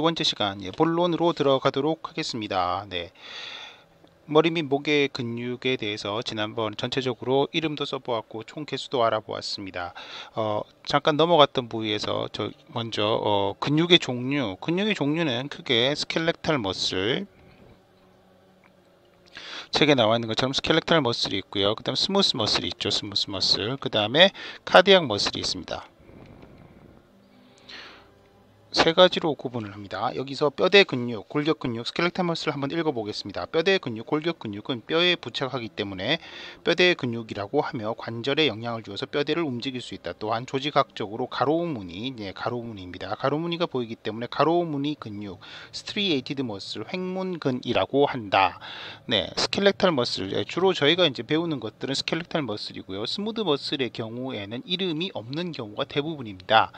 두 번째 시간 본론으로 들어가도록 하겠습니다. 머리 및 목의 근육에 대해서 지난번 전체적으로 이름도 써보았고 총 개수도 알아보았습니다. 잠깐 넘어갔던 부위에서 먼저 근육의 종류는 크게 스켈레탈 머슬, 책에 나와 있는 것처럼 스켈레탈 머슬이 있고요. 그 다음 스무스 머슬이 있죠. 스무스 머슬. 그 다음에 카디악 머슬이 있습니다. 세 가지로 구분을 합니다. 여기서 뼈대 근육, 골격 근육, 스켈레탈 머슬을 한번 읽어보겠습니다. 뼈대 근육, 골격 근육은 뼈에 부착하기 때문에 뼈대 근육이라고 하며 관절에 영향을 주어서 뼈대를 움직일 수 있다. 또한 조직학적으로 가로무늬입니다. 가로무늬가 보이기 때문에 가로무늬 근육, 스트리에이티드 머슬, 횡문근이라고 한다. 스켈레탈 머슬, 주로 저희가 이제 배우는 것들은 스켈레탈 머슬이고요. 스무드 머슬의 경우에는 이름이 없는 경우가 대부분입니다.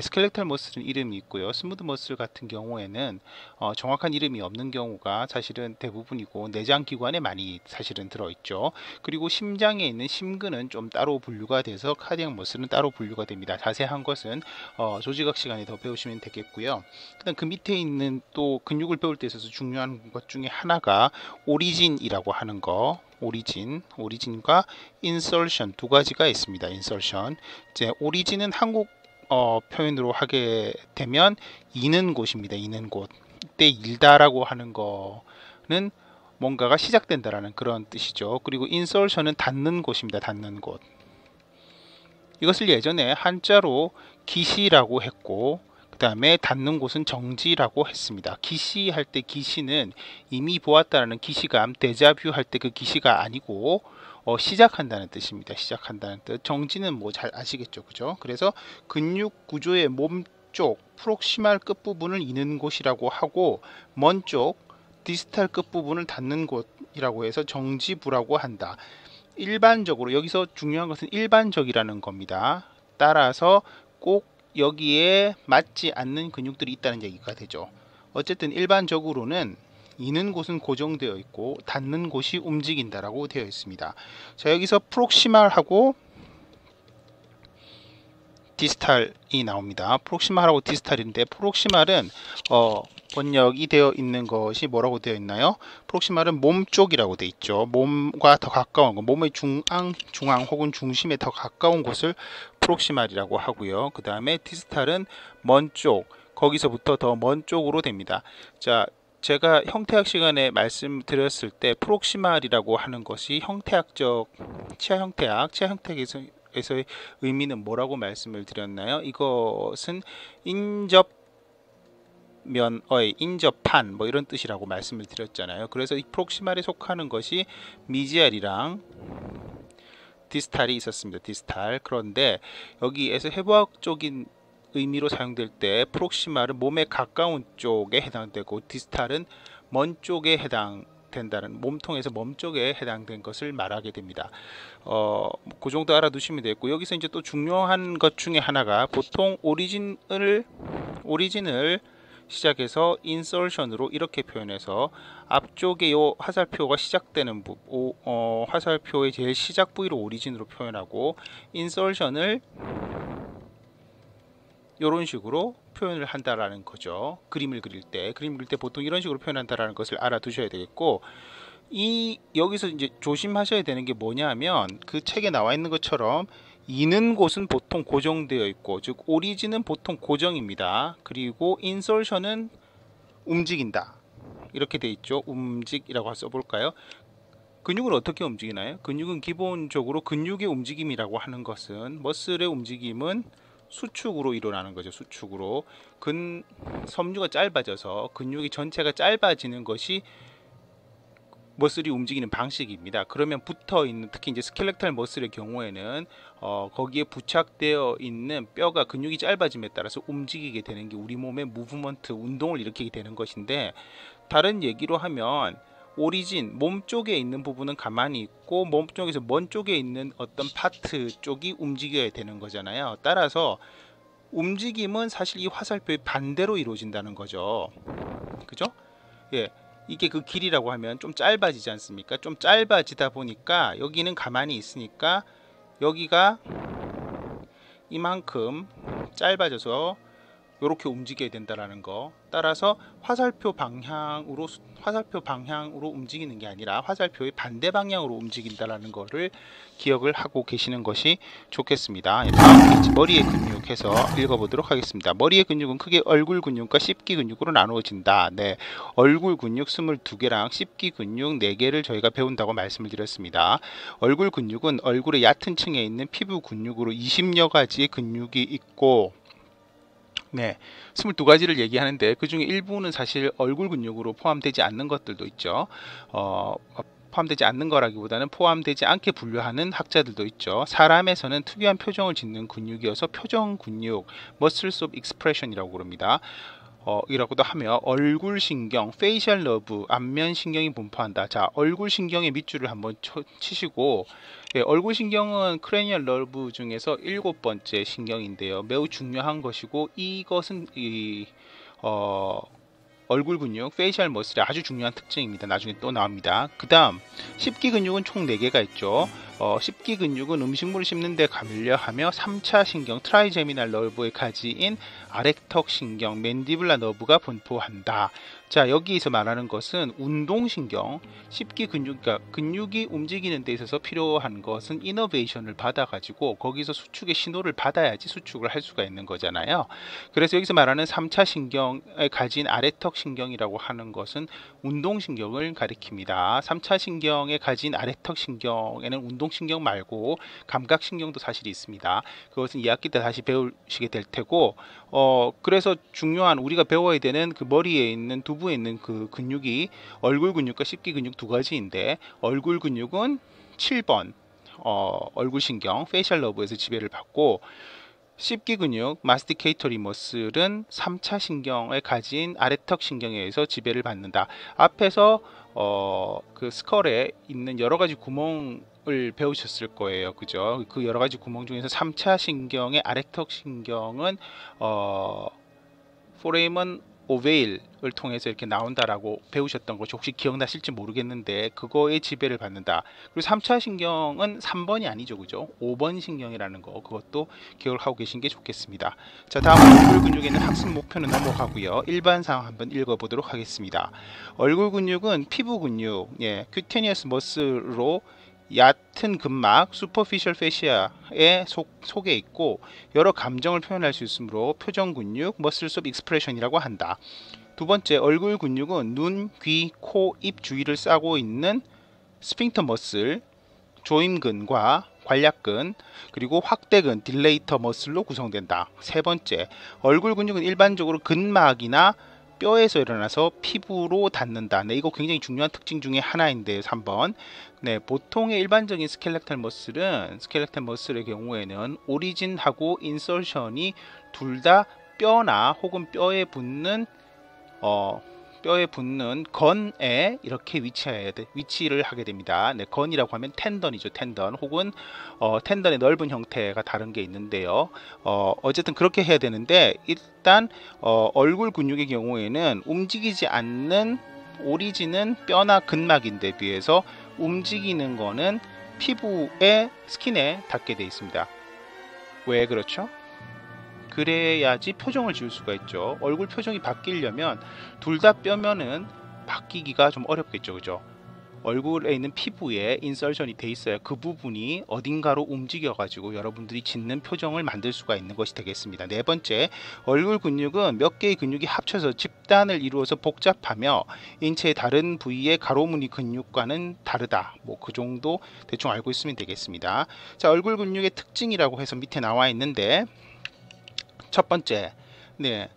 스켈레탈 머슬은 이름이 있고 스무드 머슬 같은 경우에는 정확한 이름이 없는 경우가 사실은 대부분이고 내장 기관에 많이 사실은 들어있죠. 그리고 심장에 있는 심근은 좀 따로 분류가 돼서 카디악 머슬은 따로 분류가 됩니다. 자세한 것은 조직학 시간에 더 배우시면 되겠고요. 그다음 그 밑에 있는 또 근육을 배울 때 있어서 중요한 것 중에 하나가 오리진이라고 하는 거. 오리진과 인설션 두 가지가 있습니다. 인설션. 이제 오리진은 한국 표현으로 하게 되면 이는 곳입니다. 이는 곳. 이때 일다라고 하는 거는 뭔가가 시작된다라는 그런 뜻이죠. 그리고 인설션은 닿는 곳입니다. 닿는 곳. 이것을 예전에 한자로 기시라고 했고 그 다음에 닿는 곳은 정지라고 했습니다. 기시 할 때 기시는 이미 보았다라는 기시감, 데자뷰 할 때 그 기시가 아니고 시작한다는 뜻입니다. 시작한다는 뜻. 정지는 뭐 잘 아시겠죠, 그죠? 그래서 근육 구조의 몸쪽 프록시말 끝부분을 이는 곳이라고 하고 먼 쪽 디스탈 끝부분을 닿는 곳이라고 해서 정지부라고 한다. 일반적으로 여기서 중요한 것은 일반적이라는 겁니다. 따라서 꼭 여기에 맞지 않는 근육들이 있다는 얘기가 되죠. 어쨌든 일반적으로는 이는 곳은 고정되어 있고 닿는 곳이 움직인다라고 되어 있습니다. 자, 여기서 프록시말하고 디스탈이 나옵니다. 프록시말하고 디스탈인데 프록시말은 번역이 되어 있는 것이 뭐라고 되어 있나요? 프록시말은 몸 쪽이라고 되어 있죠. 몸과 더 가까운 것, 몸의 중앙 혹은 중심에 더 가까운 곳을 프록시말이라고 하고요. 그 다음에 디스탈은 먼 쪽, 거기서부터 더 먼 쪽으로 됩니다. 자, 제가 형태학 시간에 말씀드렸을 때 프록시말이라고 하는 것이 형태학적 치아 형태학에서의 의미는 뭐라고 말씀을 드렸나요? 이것은 인접한 뭐 이런 뜻이라고 말씀을 드렸잖아요. 그래서 이 프록시말에 속하는 것이 미지알이랑 디스탈이 있었습니다. 디스탈. 그런데 여기에서 해부학적인 의미로 사용될 때 프록시말은 몸에 가까운 쪽에 해당되고 디스탈은 먼 쪽에 해당된다는, 몸통에서 몸 쪽에 해당된 것을 말하게 됩니다. 그 정도 알아두시면 되겠고, 여기서 이제 또 중요한 것 중에 하나가 보통 오리진을 시작해서 인설션으로 이렇게 표현해서 앞쪽에 요 화살표가 시작되는 화살표의 제일 시작 부위를 오리진으로 표현하고 인설션을 이런 식으로 표현을 한다라는 거죠. 그림을 그릴 때 보통 이런 식으로 표현한다라는 것을 알아두셔야 되겠고, 여기서 이제 조심하셔야 되는 게 뭐냐면 그 책에 나와 있는 것처럼 이는 곳은 보통 고정되어 있고, 즉 오리진은 보통 고정입니다. 그리고 인설션은 움직인다 이렇게 돼 있죠. 움직이라고 써볼까요? 근육은 어떻게 움직이나요? 근육은 기본적으로 근육의 움직임이라고 하는 것은, 머슬의 움직임은 수축으로 일어나는 거죠. 수축으로 섬유가 짧아져서 근육이 전체가 짧아지는 것이 머슬이 움직이는 방식입니다. 그러면 붙어 있는, 특히 이제 스켈레탈 머슬의 경우에는 거기에 부착되어 있는 뼈가 근육이 짧아짐에 따라서 움직이게 되는 게 우리 몸의 무브먼트, 운동을 일으키게 되는 것인데, 다른 얘기로 하면 오리진, 몸 쪽에 있는 부분은 가만히 있고 몸 쪽에서 먼 쪽에 있는 어떤 파트 쪽이 움직여야 되는 거잖아요. 따라서 움직임은 사실 이 화살표의 반대로 이루어진다는 거죠. 그죠? 예. 이게 그 길이라고 하면 좀 짧아지지 않습니까? 좀 짧아지다 보니까 여기는 가만히 있으니까 여기가 이만큼 짧아져서 이렇게 움직여야 된다라는 거. 따라서 화살표 방향으로 움직이는 게 아니라 화살표의 반대 방향으로 움직인다라는 거를 기억을 하고 계시는 것이 좋겠습니다. 다음 페이지 머리의 근육 해서 읽어보도록 하겠습니다. 머리의 근육은 크게 얼굴 근육과 씹기 근육으로 나누어진다. 네, 얼굴 근육 22개랑 씹기 근육 4개를 저희가 배운다고 말씀을 드렸습니다. 얼굴 근육은 얼굴의 얕은 층에 있는 피부 근육으로 20여 가지의 근육이 있고, 네, 22가지를 얘기하는데 그 중에 일부는 사실 얼굴 근육으로 포함되지 않는 것들도 있죠. 포함되지 않는 거라기보다는 포함되지 않게 분류하는 학자들도 있죠. 사람에서는 특유한 표정을 짓는 근육이어서 표정 근육, muscles of expression이라고 그럽니다. 이라고도 하며 얼굴 신경, 페이셜 너브, 안면 신경이 분포한다. 자, 얼굴 신경의 밑줄을 한번 치시고, 예, 얼굴 신경은 크레니얼 너브 중에서 7번째 신경인데요. 매우 중요한 것이고, 이것은 얼굴 근육, 페이셜 머슬의 아주 중요한 특징입니다. 나중에 또 나옵니다. 그 다음 씹기 근육은 총 4개가 있죠. 씹기 근육은 음식물을 씹는 데 관여하며 3차 신경, 트라이제미널 너브에 가지인 아래턱 신경, 맨디블라 너브가 분포한다. 자, 여기서 말하는 것은 운동신경, 씹기 근육, 그러니까 근육이 움직이는 데 있어서 필요한 것은 이너베이션을 받아가지고 거기서 수축의 신호를 받아야지 수축을 할 수가 있는 거잖아요. 그래서 여기서 말하는 3차 신경에 가진 아래턱 신경이라고 하는 것은 운동신경을 가리킵니다. 3차 신경에 가진 아래턱 신경에는 운동신경 말고 감각신경도 사실 있습니다. 그것은 2학기 때 다시 배우시게 될 테고, 그래서 중요한 우리가 배워야 되는 그 머리에 있는 두부에 있는 그 근육이 얼굴 근육과 씹기 근육 2가지인데, 얼굴 근육은 7번 얼굴 신경, 페이셜 너브에서 지배를 받고, 씹기 근육, 마스티케이터리 머슬은 3차 신경을 가진 아래턱 신경에 의해서 지배를 받는다. 앞에서 그 스컬에 있는 여러 가지 구멍을 배우셨을 거예요. 그죠? 그 여러 가지 구멍 중에서 3차 신경의 아래턱 신경은 포레이먼 오베일을 통해서 이렇게 나온다라고 배우셨던 것이 혹시 기억나실지 모르겠는데, 그거에 지배를 받는다. 그리고 3차 신경은 3번이 아니죠, 그죠? 5번 신경이라는 거, 그것도 기억을 하고 계신 게 좋겠습니다. 자, 다음 얼굴 근육에 있는 학습 목표는 넘어가고요. 일반 상황 한번 읽어보도록 하겠습니다. 얼굴 근육은 피부 근육, 예, 큐테니어스 머슬로 얕은 근막, 슈퍼피셜 페시아의 속에 있고 여러 감정을 표현할 수 있으므로 표정 근육, 머슬스 오브 익스프레션이라고 한다. 두 번째, 얼굴 근육은 눈, 귀, 코, 입 주위를 싸고 있는 스핑터 머슬, 조임근과 관략근, 그리고 확대근, 딜레이터 머슬로 구성된다. 세 번째, 얼굴 근육은 일반적으로 근막이나 뼈에서 일어나서 피부로 닿는다. 네, 이거 굉장히 중요한 특징 중에 하나인데요. 3번. 네, 보통의 일반적인 스켈레탈 머슬의 경우에는 오리진하고 인설션이 둘 다 뼈나 혹은 뼈에 붙는 건에 이렇게 위치를 하게 됩니다. 네, 건이라고 하면 텐던이죠. 텐던, 혹은 텐던의 넓은 형태가 다른 게 있는데요. 어쨌든 그렇게 해야 되는데, 일단 얼굴 근육의 경우에는 움직이지 않는 오리진은 뼈나 근막인데 비해서 움직이는 거는 피부의 스킨에 닿게 되어 있습니다. 왜 그렇죠? 그래야지 표정을 지을 수가 있죠. 얼굴 표정이 바뀌려면 둘 다 뼈면은 바뀌기가 좀 어렵겠죠. 그죠? 얼굴에 있는 피부에 인설션이 돼 있어야 그 부분이 어딘가로 움직여 가지고 여러분들이 짓는 표정을 만들 수가 있는 것이 되겠습니다. 네 번째, 얼굴 근육은 몇 개의 근육이 합쳐서 집단을 이루어서 복잡하며 인체의 다른 부위의 가로무늬 근육과는 다르다. 뭐 그 정도 대충 알고 있으면 되겠습니다. 자, 얼굴 근육의 특징이라고 해서 밑에 나와 있는데, 첫 번째, 네,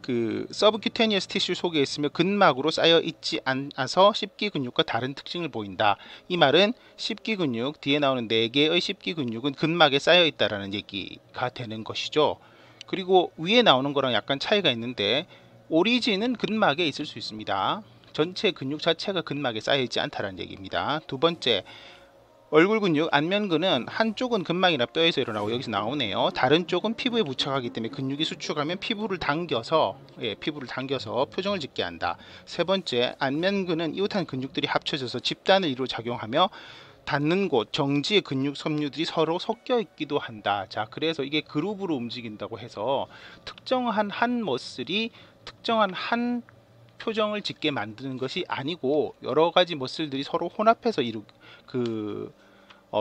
그 서브큐테니어스 티슈 속에 있으며 근막으로 쌓여 있지 않아서 씹기 근육과 다른 특징을 보인다. 이 말은 씹기 근육, 뒤에 나오는 4개의 씹기 근육은 근막에 쌓여 있다라는 얘기가 되는 것이죠. 그리고 위에 나오는 거랑 약간 차이가 있는데, 오리진은 근막에 있을 수 있습니다. 전체 근육 자체가 근막에 쌓여 있지 않다라는 얘기입니다. 두 번째, 얼굴 근육, 안면근은 한쪽은 근막이나 뼈에서 일어나고 여기서 나오네요. 다른 쪽은 피부에 부착하기 때문에 근육이 수축하면 피부를 당겨서 표정을 짓게 한다. 세 번째, 안면근은 이웃한 근육들이 합쳐져서 집단을 이루어 작용하며 닿는 곳, 정지의 근육 섬유들이 서로 섞여 있기도 한다. 자, 그래서 이게 그룹으로 움직인다고 해서 특정한 한 머슬이 특정한 한 표정을 짓게 만드는 것이 아니고 여러 가지 머슬들이 서로 혼합해서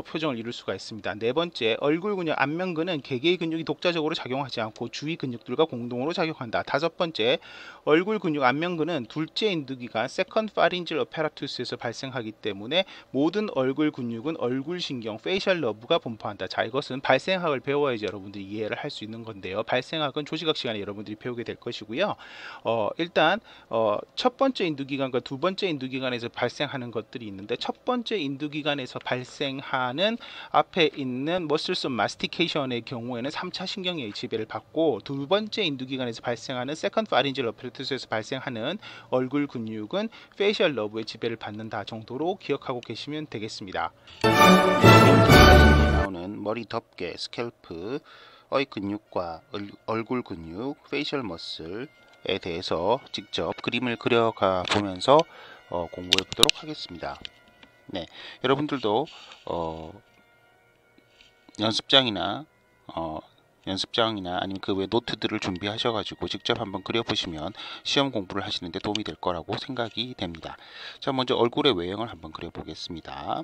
표정을 이룰 수가 있습니다. 네 번째, 얼굴 근육, 안면근은 개개의 근육이 독자적으로 작용하지 않고 주위 근육들과 공동으로 작용한다. 다섯 번째, 얼굴 근육, 안면근은 둘째 인두기관 세컨드 파린지얼 어페라투스에서 발생하기 때문에 모든 얼굴 근육은 얼굴 신경, 페이셜 너브가 분포한다. 자, 이것은 발생학을 배워야지 여러분들이 이해를 할 수 있는 건데요. 발생학은 조직학 시간에 여러분들이 배우게 될 것이고요. 일단 첫 번째 인두기관과 두 번째 인두기관에서 발생하는 것들이 있는데, 첫 번째 인두기관에서 발생하는 앞에 있는 머슬스 마스티케이션의 경우에는 3차 신경의 지배를 받고, 두 번째 인두기관에서 발생하는 세컨드 파린지얼 어페라투스에서 발생하는 얼굴 근육은 페이셜 너브의 지배를 받는다 정도로 기억하고 계시면 되겠습니다. 나오는 머리 덮개, 스캘프의 근육과 얼굴 근육, 페이셜 머슬에 대해서 직접 그림을 그려가 보면서 공부해 보도록 하겠습니다. 네, 여러분들도 연습장이나 아니면 그 외 노트들을 준비하셔가지고 직접 한번 그려보시면 시험 공부를 하시는데 도움이 될 거라고 생각이 됩니다. 자, 먼저 얼굴의 외형을 한번 그려보겠습니다.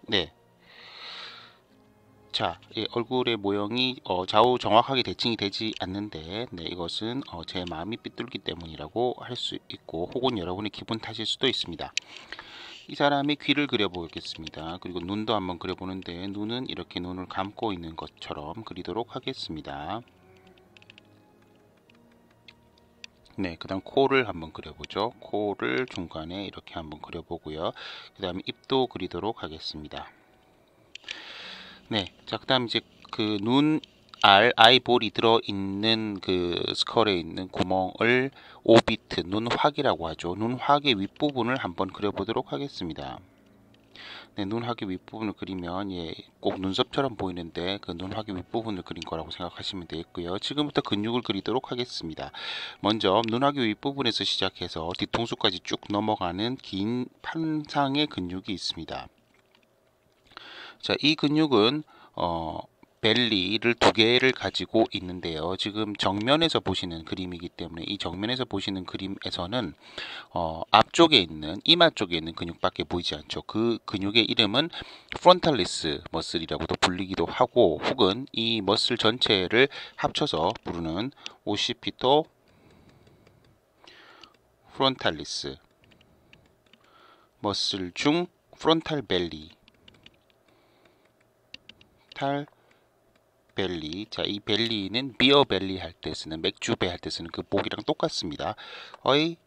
네. 자, 얼굴의 모형이 좌우 정확하게 대칭이 되지 않는데, 네, 이것은 제 마음이 삐뚤기 때문이라고 할 수 있고, 혹은 여러분의 기분 탓일 수도 있습니다. 이 사람의 귀를 그려보겠습니다. 그리고 눈도 한번 그려보는데, 눈은 이렇게 눈을 감고 있는 것처럼 그리도록 하겠습니다. 네, 그 다음 코를 한번 그려보죠. 코를 중간에 이렇게 한번 그려보고요. 그 다음에 입도 그리도록 하겠습니다. 네, 자, 그 다음 이제 그 아이볼이 들어있는 그 스컬에 있는 구멍을 오비트, 눈화기라고 하죠. 눈화기 윗부분을 한번 그려보도록 하겠습니다. 네, 눈화기 윗부분을 그리면 꼭 눈썹처럼 보이는데 그 눈화기 윗부분을 그린 거라고 생각하시면 되겠고요. 지금부터 근육을 그리도록 하겠습니다. 먼저 눈화기 윗부분에서 시작해서 뒤통수까지 쭉 넘어가는 긴 판상의 근육이 있습니다. 자, 이 근육은 벨리를 두 개를 가지고 있는데요. 지금 정면에서 보시는 그림이기 때문에 이 정면에서 보시는 그림에서는 앞쪽에 있는 이마 쪽에 있는 근육밖에 보이지 않죠. 그 근육의 이름은 프론탈리스 머슬이라고도 불리기도 하고, 혹은 이 머슬 전체를 합쳐서 부르는 오시피토 프론탈리스 머슬 중 프론탈 벨리, 벨리. 자, 이 벨리는 비어 벨리 할 때 쓰는, 맥주배 할 때 쓰는 그 목이랑 똑같습니다.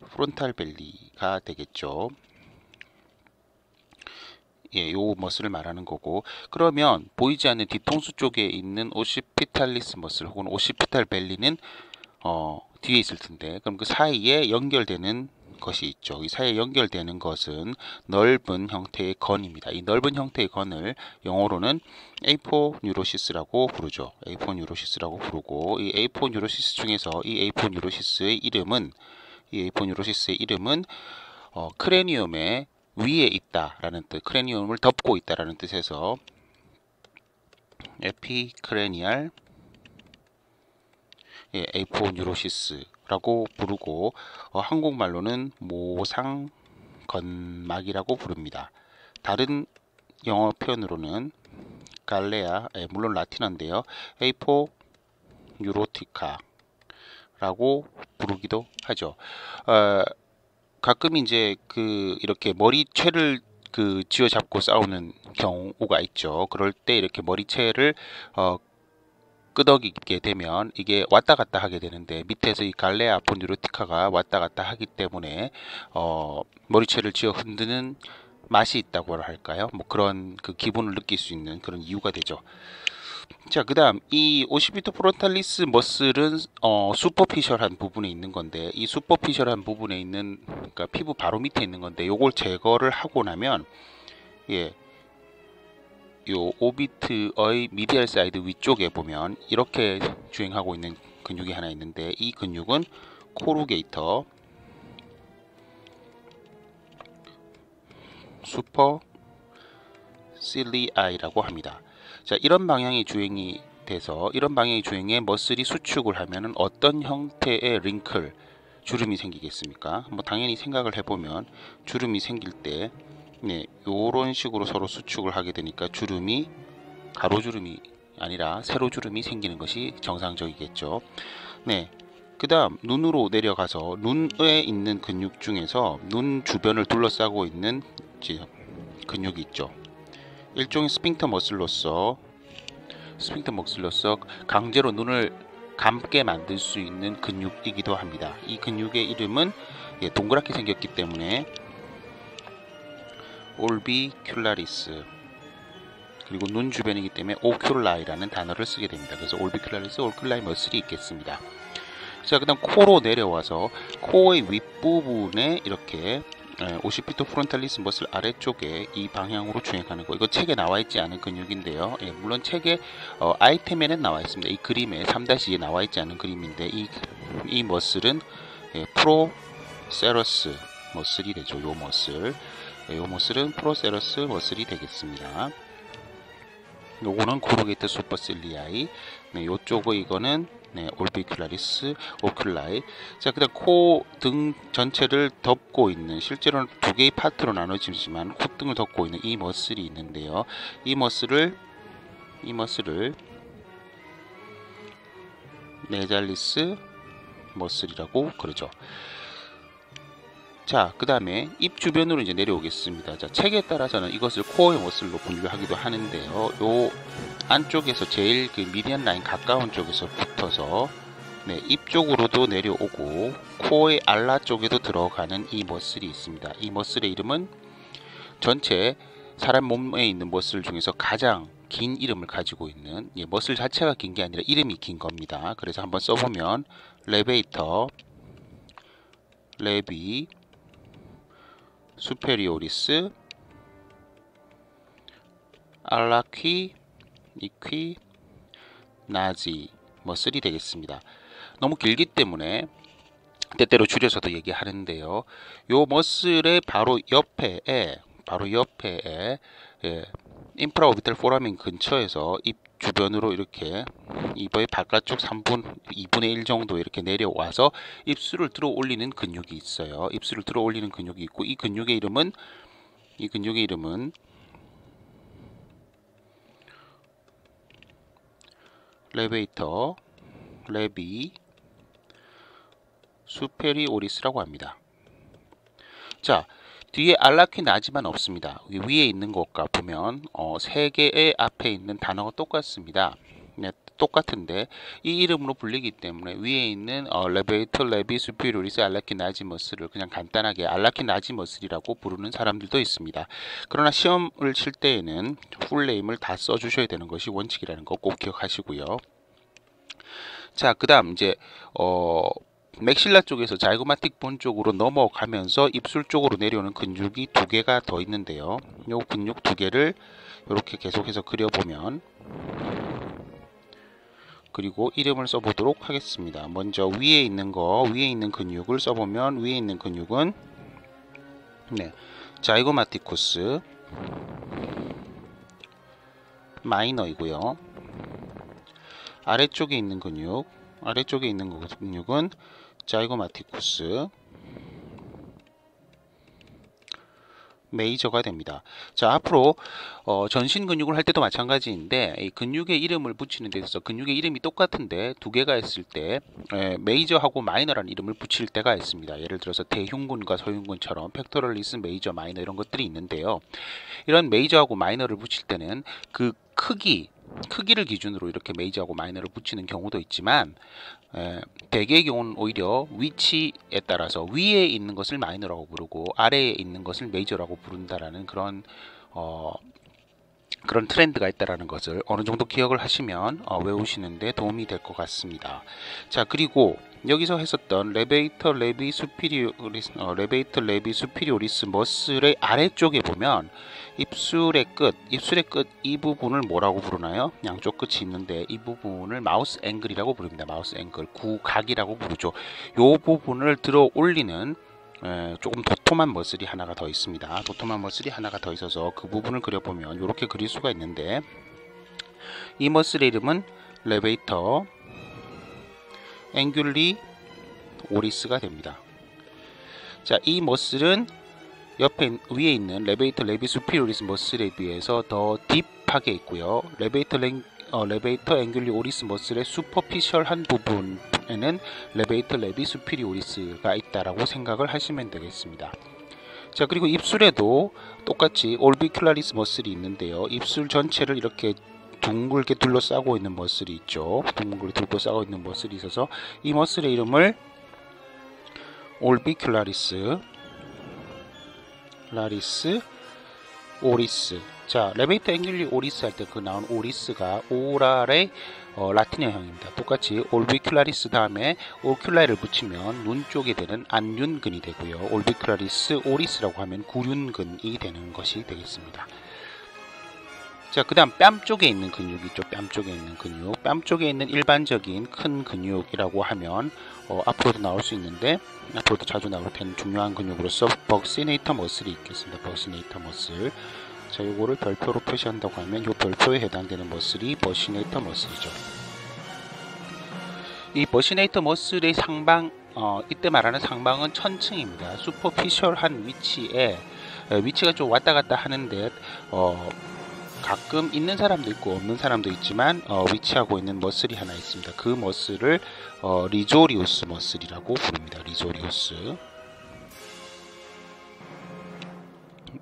프론탈 벨리가 되겠죠. 요 머슬을 말하는 거고, 그러면 보이지 않는 뒤통수 쪽에 있는 오시피탈리스 머슬 혹은 오시피탈 벨리는 뒤에 있을 텐데, 그럼 그 사이에 연결되는 것이 있죠. 이 사이에 연결되는 것은 넓은 형태의 건입니다. 이 넓은 형태의 건을 영어로는 A4 뉴로시스라고 부르죠. A4 뉴로시스라고 부르고, 이 A4 뉴로시스 중에서 이 A4 뉴로시스의 이름은 크레니움의 위에 있다라는 뜻, 크레니움을 덮고 있다라는 뜻에서 에피크레니알 A4 뉴로시스라고 부르고, 한국말로는 모상건막이라고 부릅니다. 다른 영어 표현으로는 갈레아, 물론 라틴어인데요, A4 뉴로티카라고 부르기도 하죠. 가끔 이제 이렇게 머리채를 쥐어잡고 싸우는 경우가 있죠. 그럴 때 이렇게 머리채를 끄덕이게 되면 이게 왔다 갔다 하게 되는데, 밑에서 이 갈레아 아포뉴로티카가 왔다 갔다 하기 때문에 머리채를 쥐어 흔드는 맛이 있다고 할까요? 뭐 그런 기분을 느낄 수 있는 그런 이유가 되죠. 자, 그 다음 이 오시피토 프론탈리스 머슬은 슈퍼피셜한 부분에 있는 건데, 이 슈퍼피셜한 부분에 있는, 그러니까 피부 바로 밑에 있는 건데, 요걸 제거를 하고 나면 요 오비트의 미디얼 사이드 위쪽에 보면 이렇게 주행하고 있는 근육이 하나 있는데, 이 근육은 코루게이터 슈퍼 실리아이라고 합니다. 자, 이런 방향의 주행이 돼서 이런 방향의 주행에 머슬이 수축을 하면은 어떤 형태의 링클, 주름이 생기겠습니까? 뭐 당연히 생각을 해보면 주름이 생길 때 요런 식으로 서로 수축을 하게 되니까 주름이 가로주름이 아니라 세로주름이 생기는 것이 정상적이겠죠. 그 다음 눈으로 내려가서 눈에 있는 근육 중에서 눈 주변을 둘러싸고 있는 근육이 있죠. 일종의 스핑터 머슬로서 강제로 눈을 감게 만들 수 있는 근육이기도 합니다. 이 근육의 이름은 동그랗게 생겼기 때문에 올비큘라리스, 그리고 눈 주변이기 때문에 오큘라이라는 단어를 쓰게 됩니다. 그래서 올비큘라리스, 오큘라이 머슬이 있겠습니다. 자, 그 다음 코로 내려와서 코의 윗부분에 이렇게 오시피토 프론탈리스 머슬 아래쪽에 이 방향으로 주행하는 거, 이거 책에 나와 있지 않은 근육인데요. 물론 책에 아이템에는 나와 있습니다. 이 그림에 3-2에 나와 있지 않은 그림인데, 이 머슬은 프로세러스 머슬이 되죠. 요 머슬은 프로세러스 머슬이 되겠습니다. 요거는 코루게이터 슈퍼실리아이, 요쪽의 이거는 올비큘라리스, 오큘라이. 자, 그 다음 코 등 전체를 덮고 있는, 실제로는 두 개의 파트로 나눠지지만 콧등을 덮고 있는 이 머슬이 있는데요. 이 머슬을 네잘리스 머슬이라고 그러죠. 자, 그 다음에 입 주변으로 이제 내려오겠습니다. 자, 책에 따라서는 이것을 코어의 머슬로 분류하기도 하는데요. 요 안쪽에서 제일 그 미디안 라인 가까운 쪽에서 붙어서 입 쪽으로도 내려오고 코어의 알라 쪽에도 들어가는 이 머슬이 있습니다. 이 머슬의 이름은 전체 사람 몸에 있는 머슬 중에서 가장 긴 이름을 가지고 있는, 머슬 자체가 긴 게 아니라 이름이 긴 겁니다. 그래서 한번 써보면 레베이터, 레비, 수페리오리스, 알라퀴, 이퀴, 나지 머슬이 되겠습니다. 너무 길기 때문에 때때로 줄여서도 얘기하는데요. 요 머슬의 바로 옆에 인프라오비탈 포라민 근처에서 입 주변으로 이렇게 입의 바깥쪽 2분의 1 정도 이렇게 내려와서 입술을 들어 올리는 근육이 있어요. 입술을 들어 올리는 근육이 있고, 이 근육의 이름은 레베이터, 레비, 수페리오리스라고 합니다. 자, 뒤에 알라퀴 나지만 없습니다. 위에 있는 것과 보면 세 개의 앞에 있는 단어가 똑같습니다. 똑같은데 이 이름으로 불리기 때문에 위에 있는 레베이터, 레비, 수페리오리스, 알라퀴 나지머스를 그냥 간단하게 알라퀴 나지머스이라고 부르는 사람들도 있습니다. 그러나 시험을 칠 때에는 풀네임을 다 써주셔야 되는 것이 원칙이라는 거 꼭 기억하시고요. 자, 그 다음 이제 맥실라 쪽에서 자이고마틱 본 쪽으로 넘어가면서 입술 쪽으로 내려오는 근육이 두 개가 더 있는데요. 이 근육 두 개를 이렇게 계속해서 그려보면, 그리고 이름을 써보도록 하겠습니다. 먼저 위에 있는 근육을 써보면, 위에 있는 근육은 자이고마티쿠스 마이너이고요. 아래쪽에 있는 근육은 자이고마티쿠스 메이저가 됩니다. 자, 앞으로 전신 근육을 할 때도 마찬가지인데, 이 근육의 이름을 붙이는 데 있어서 근육의 이름이 똑같은데 두 개가 있을 때 메이저하고 마이너라는 이름을 붙일 때가 있습니다. 예를 들어서 대흉근과 소흉근처럼 팩토럴리스, 메이저, 마이너 이런 것들이 있는데요. 이런 메이저하고 마이너를 붙일 때는 그 크기를 기준으로 이렇게 메이저하고 마이너를 붙이는 경우도 있지만, 대개의 경우는 오히려 위치에 따라서 위에 있는 것을 마이너라고 부르고 아래에 있는 것을 메이저라고 부른다라는 그런 그런 트렌드가 있다라는 것을 어느 정도 기억을 하시면 외우시는데 도움이 될 것 같습니다. 자, 그리고 여기서 했었던 레베이터 레비 수피리오리스 머슬의 아래쪽에 보면 입술의 끝 이 부분을 뭐라고 부르나요? 양쪽 끝이 있는데 이 부분을 마우스 앵글이라고 부릅니다. 마우스 앵글, 구각이라고 부르죠. 이 부분을 들어 올리는 조금 도톰한 머슬이 하나가 더 있습니다. 도톰한 머슬이 하나가 더 있어서 그 부분을 그려보면 이렇게 그릴 수가 있는데, 이 머슬의 이름은 레베이터 앵귤리 오리스가 됩니다. 자, 이 머슬은 위에 있는 레베이터 레비 수피리오리스 머슬에 비해서 더 딥하게 있고요. 레베이터 앵귤리 오리스 머슬의 슈퍼피셜한 부분에는 레베이터 레비 수피리오리스가 있다라고 생각을 하시면 되겠습니다. 자, 그리고 입술에도 똑같이 올비큘라리스 머슬이 있는데요. 입술 전체를 이렇게 둥글게 둘러싸고 있는 머슬이 있죠. 둥글게 둘러싸고 있는 머슬이 있어서 이 머슬의 이름을 올비큘라리스 오리스. 자, 레베이터 앵귤리 오리스 할 때 그 나온 오리스가 오랄의 라틴어형입니다. 똑같이 올비큘라리스 다음에 오큘라를 붙이면 눈 쪽에 되는 안륜근이 되고요. 올비큘라리스 오리스라고 하면 구륜근이 되는 것이 되겠습니다. 자, 그 다음 뺨 쪽에 있는 근육 있죠. 뺨 쪽에 있는 근육. 뺨 쪽에 있는 일반적인 큰 근육이라고 하면 앞으로도 나올 수 있는데, 앞으로도 자주 나올 텐 중요한 근육으로서 벅시네이터 머슬이 있겠습니다. 벅시네이터 머슬. 자, 요거를 별표로 표시한다고 하면 요 별표에 해당되는 머슬이 버시네이터 머슬이죠. 이 버시네이터 머슬의 상방, 이때 말하는 상방은 천층입니다. 슈퍼피셜한 위치가 좀 왔다 갔다 하는데, 가끔 있는 사람도 있고 없는 사람도 있지만 위치하고 있는 머슬이 하나 있습니다. 그 머슬을 리조리우스 머슬이라고 부릅니다. 리조리우스.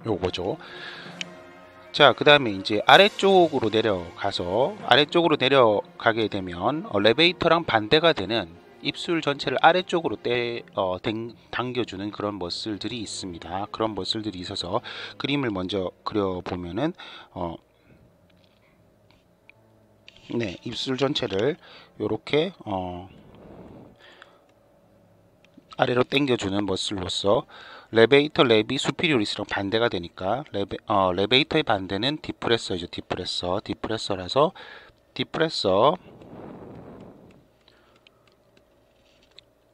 요거죠. 자, 그 다음에 이제 아래쪽으로 내려가게 되면 레베이터랑 반대가 되는 입술 전체를 아래쪽으로 당겨주는 그런 머슬들이 있습니다. 그런 머슬들이 있어서 그림을 먼저 그려보면은 네, 입술 전체를 이렇게 아래로 당겨주는 머슬로서 레베이터 레비 수피리오리스랑 반대가 되니까 레베이터의 반대는 디프레서이죠. 디프레서라서 디프레서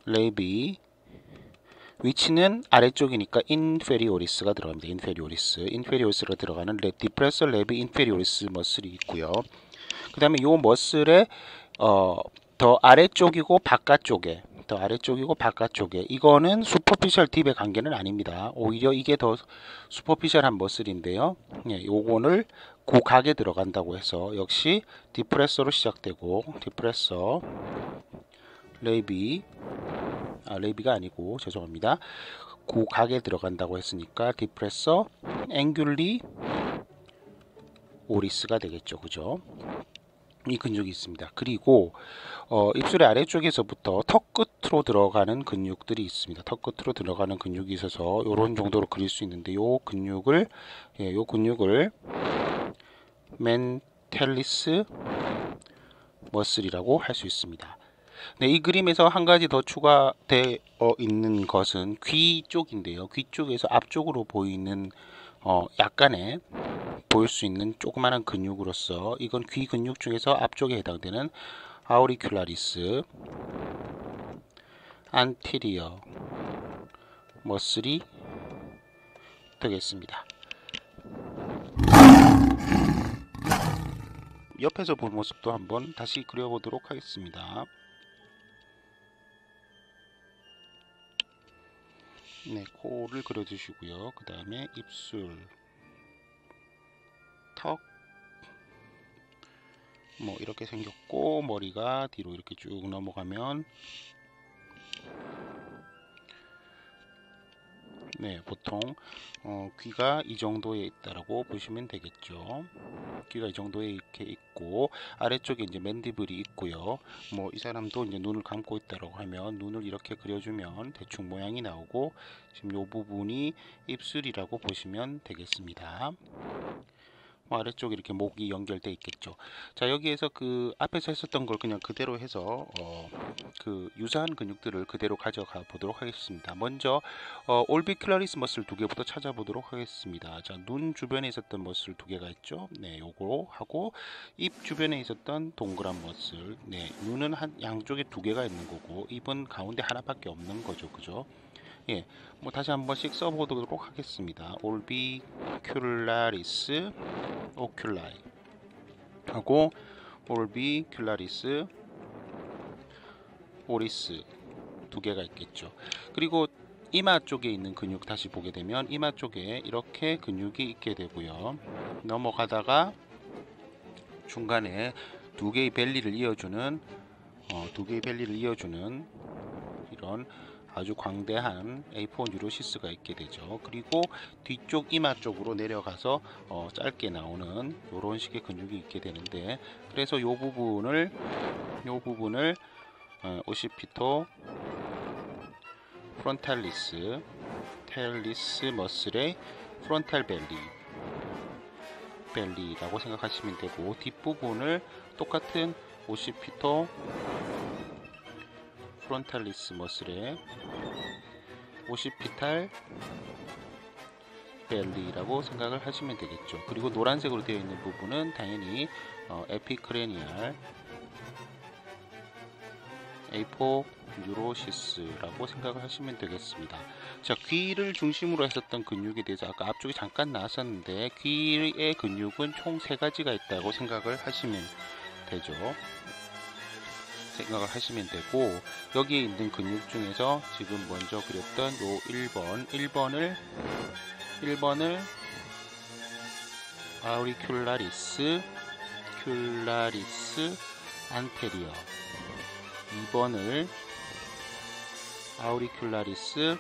레비, 위치는 아래쪽이니까 인페리오리스가 들어갑니다. 인페리오리스로 들어가는 디프레서 레비 인페리오리스 머슬이 있고요. 그 다음에 이 머슬의 더 아래쪽이고 바깥쪽에 이거는 슈퍼피셜 딥의 관계는 아닙니다. 오히려 이게 더 슈퍼피셜한 머슬인데요. 예, 요거를 구각에 들어간다고 해서 역시 디프레서로 시작되고 디프레서 레비가 아니고 죄송합니다. 구각에 들어간다고 했으니까 디프레서 앵귤리 오리스가 되겠죠. 그죠? 이 근육이 있습니다. 그리고 입술의 아래쪽에서부터 턱 끝으로 들어가는 근육들이 있습니다. 턱 끝으로 들어가는 근육이 있어서 이런 정도로 그릴 수 있는데 요 근육을 멘텔리스 머슬이라고 할 수 있습니다. 네, 이 그림에서 한 가지 더 추가되어 있는 것은 귀 쪽인데요. 귀 쪽에서 앞쪽으로 보이는 약간의 보일 수 있는 조그마한 근육으로서 이건 귀 근육 중에서 앞쪽에 해당되는 아우리큘라리스 안티리어 머슬이 되겠습니다. 옆에서 본 모습도 한번 다시 그려보도록 하겠습니다. 네, 코를 그려주시고요. 그 다음에 입술, 턱, 뭐 이렇게 생겼고 머리가 뒤로 이렇게 쭉 넘어가면 네, 보통 귀가 이 정도에 있다라고 보시면 되겠죠. 귀가 이 정도에 이렇게 있고 아래쪽에 이제 맨디블이 있고요. 뭐 이 사람도 이제 눈을 감고 있다라고 하면 눈을 이렇게 그려주면 대충 모양이 나오고 지금 이 부분이 입술이라고 보시면 되겠습니다. 아래쪽에 이렇게 목이 연결돼 있겠죠. 자, 여기에서 그 앞에서 했었던 걸 그냥 그대로 해서 그 유사한 근육들을 그대로 가져가 보도록 하겠습니다. 먼저 올비큘라리스 머슬 두 개부터 찾아보도록 하겠습니다. 자, 눈 주변에 있었던 머슬 두 개가 있죠. 네, 요거 하고 입 주변에 있었던 동그란 머슬. 네, 눈은 양쪽에 두 개가 있는 거고 입은 가운데 하나밖에 없는 거죠. 그죠? 예, 뭐 다시 한 번씩 써보도록 하겠습니다. 올비큘라리스 오큘라이 하고 올비큘라리스 오리스 두 개가 있겠죠. 그리고 이마 쪽에 있는 근육 다시 보게 되면 이마 쪽에 이렇게 근육이 있게 되고요. 넘어가다가 중간에 두 개의 벨리를 이어주는 이런 아주 광대한 A4 뉴로시스가 있게 되죠. 그리고 뒤쪽 이마 쪽으로 내려가서 짧게 나오는 이런 식의 근육이 있게 되는데, 그래서 이 부분을 오시피토 프론탈리스 머슬의 프론탈 벨리라고 생각하시면 되고, 뒷부분을 똑같은 오시피토 프론탈리스 머슬의 오시피탈 벨리라고 생각을 하시면 되겠죠. 그리고 노란색으로 되어 있는 부분은 당연히 에피크레니알 A4 뉴로시스라고 생각을 하시면 되겠습니다. 자, 귀를 중심으로 했었던 근육에 대해서 아까 앞쪽에 잠깐 나왔었는데, 귀의 근육은 총 3가지가 있다고 생각을 하시면 되죠. 생각을 하시면 되고, 여기에 있는 근육 중에서 지금 먼저 그렸던 요 1번을 아우리큘라리스 안테리어, 2번을 아우리큘라리스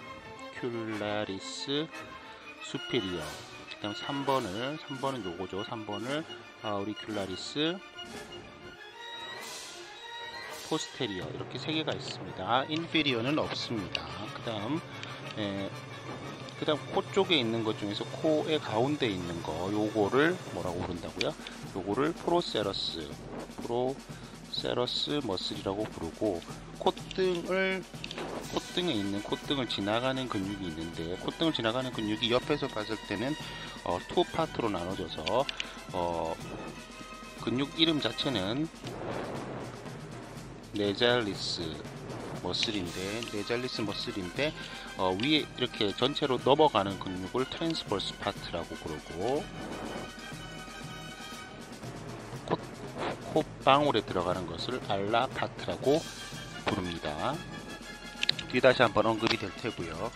수피리어, 그 다음 3번은 요거죠. 3번을 아우리큘라리스 포스테리어, 이렇게 3개가 있습니다. 인피리어는 없습니다. 그 다음 코 쪽에 있는 것 중에서 코의 가운데 있는 거, 요거를 뭐라고 부른다고요? 요거를 프로세러스 머슬이라고 부르고, 콧등에 있는 콧등을 지나가는 근육이 있는데, 콧등을 지나가는 근육이 옆에서 봤을 때는 투 파트로 나눠져서 근육 이름 자체는 네잘리스 머슬인데 위에 이렇게 전체로 넘어가는 근육을 트랜스버스 파트라고 부르고, 콧방울에 들어가는 것을 알라 파트라고 부릅니다. 뒤에 다시 한번 언급이 될 테고요.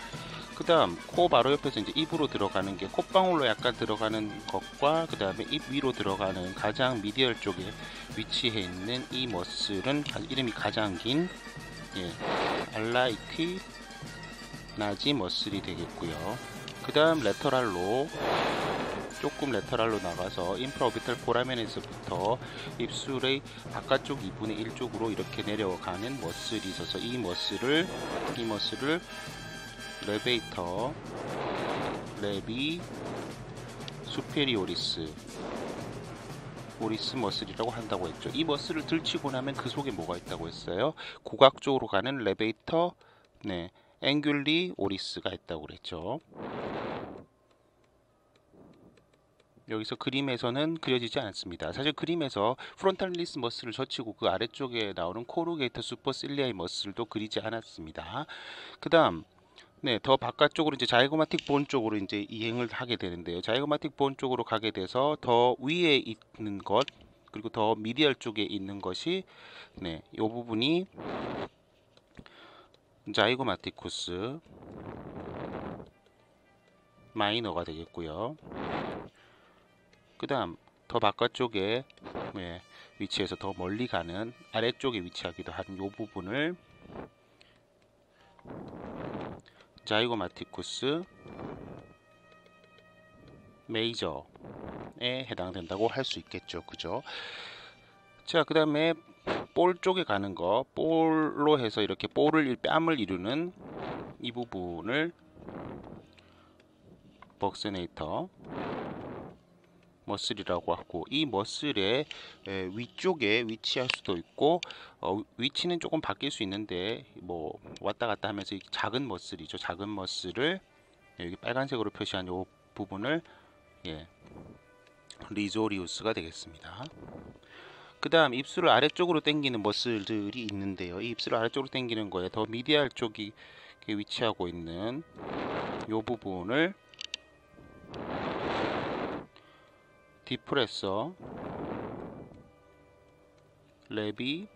그 다음 코 바로 옆에서 이제 입으로 들어가는 게, 콧방울로 약간 들어가는 것과 그 다음에 입 위로 들어가는 가장 미디얼 쪽에 위치해 있는 이 머슬은 이름이 가장 긴 알라이퀴 나지 머슬이 되겠고요. 그 다음 조금 레터랄로 나가서 인프라오비탈 포라멘에서부터 입술의 바깥쪽 2분의 1 쪽으로 이렇게 내려가는 머슬이 있어서 이 머슬을 레베이터 레비 수페리오리스 오리스 머슬이라고 한다고 했죠. 이 머슬을 들치고 나면 그 속에 뭐가 있다고 했어요? 고각 쪽으로 가는 레베이터 앵귤리 오리스가 있다고 그랬죠. 여기서 그림에서는 그려지지 않습니다. 사실 그림에서 프론탈리스 머슬을 젖히고 그 아래쪽에 나오는 코루게이터 슈퍼실리아의 머슬도 그리지 않았습니다. 그 다음 더 바깥쪽으로 이제 자이고마틱 본 쪽으로 이제 이행을 하게 되는데요. 자이고마틱 본 쪽으로 가게 돼서 더 위에 있는 것, 그리고 더 미디얼 쪽에 있는 것이 이 부분이 자이고마티쿠스 마이너가 되겠고요. 그 다음 더 바깥쪽에 위치해서 더 멀리 가는 아래쪽에 위치하기도 하는 이 부분을 자이고마티쿠스 메이저에 해당된다고 할 수 있겠죠. 그죠? 자, 그 다음에 볼 쪽에 가는 거, 볼로 해서 이렇게 뺨을 이루는 이 부분을 벅세네이터 머슬이라고 하고, 이 머슬의 위쪽에 위치할 수도 있고, 위치는 조금 바뀔 수 있는데 뭐 왔다 갔다 하면서 작은 머슬이죠. 작은 머슬을 여기 빨간색으로 표시한 이 부분을 리조리우스가 되겠습니다. 그 다음 입술을 아래쪽으로 당기는 머슬들이 있는데요. 이 입술을 아래쪽으로 당기는 거에 더 미디알 쪽이 위치하고 있는 이 부분을 디프레서 레비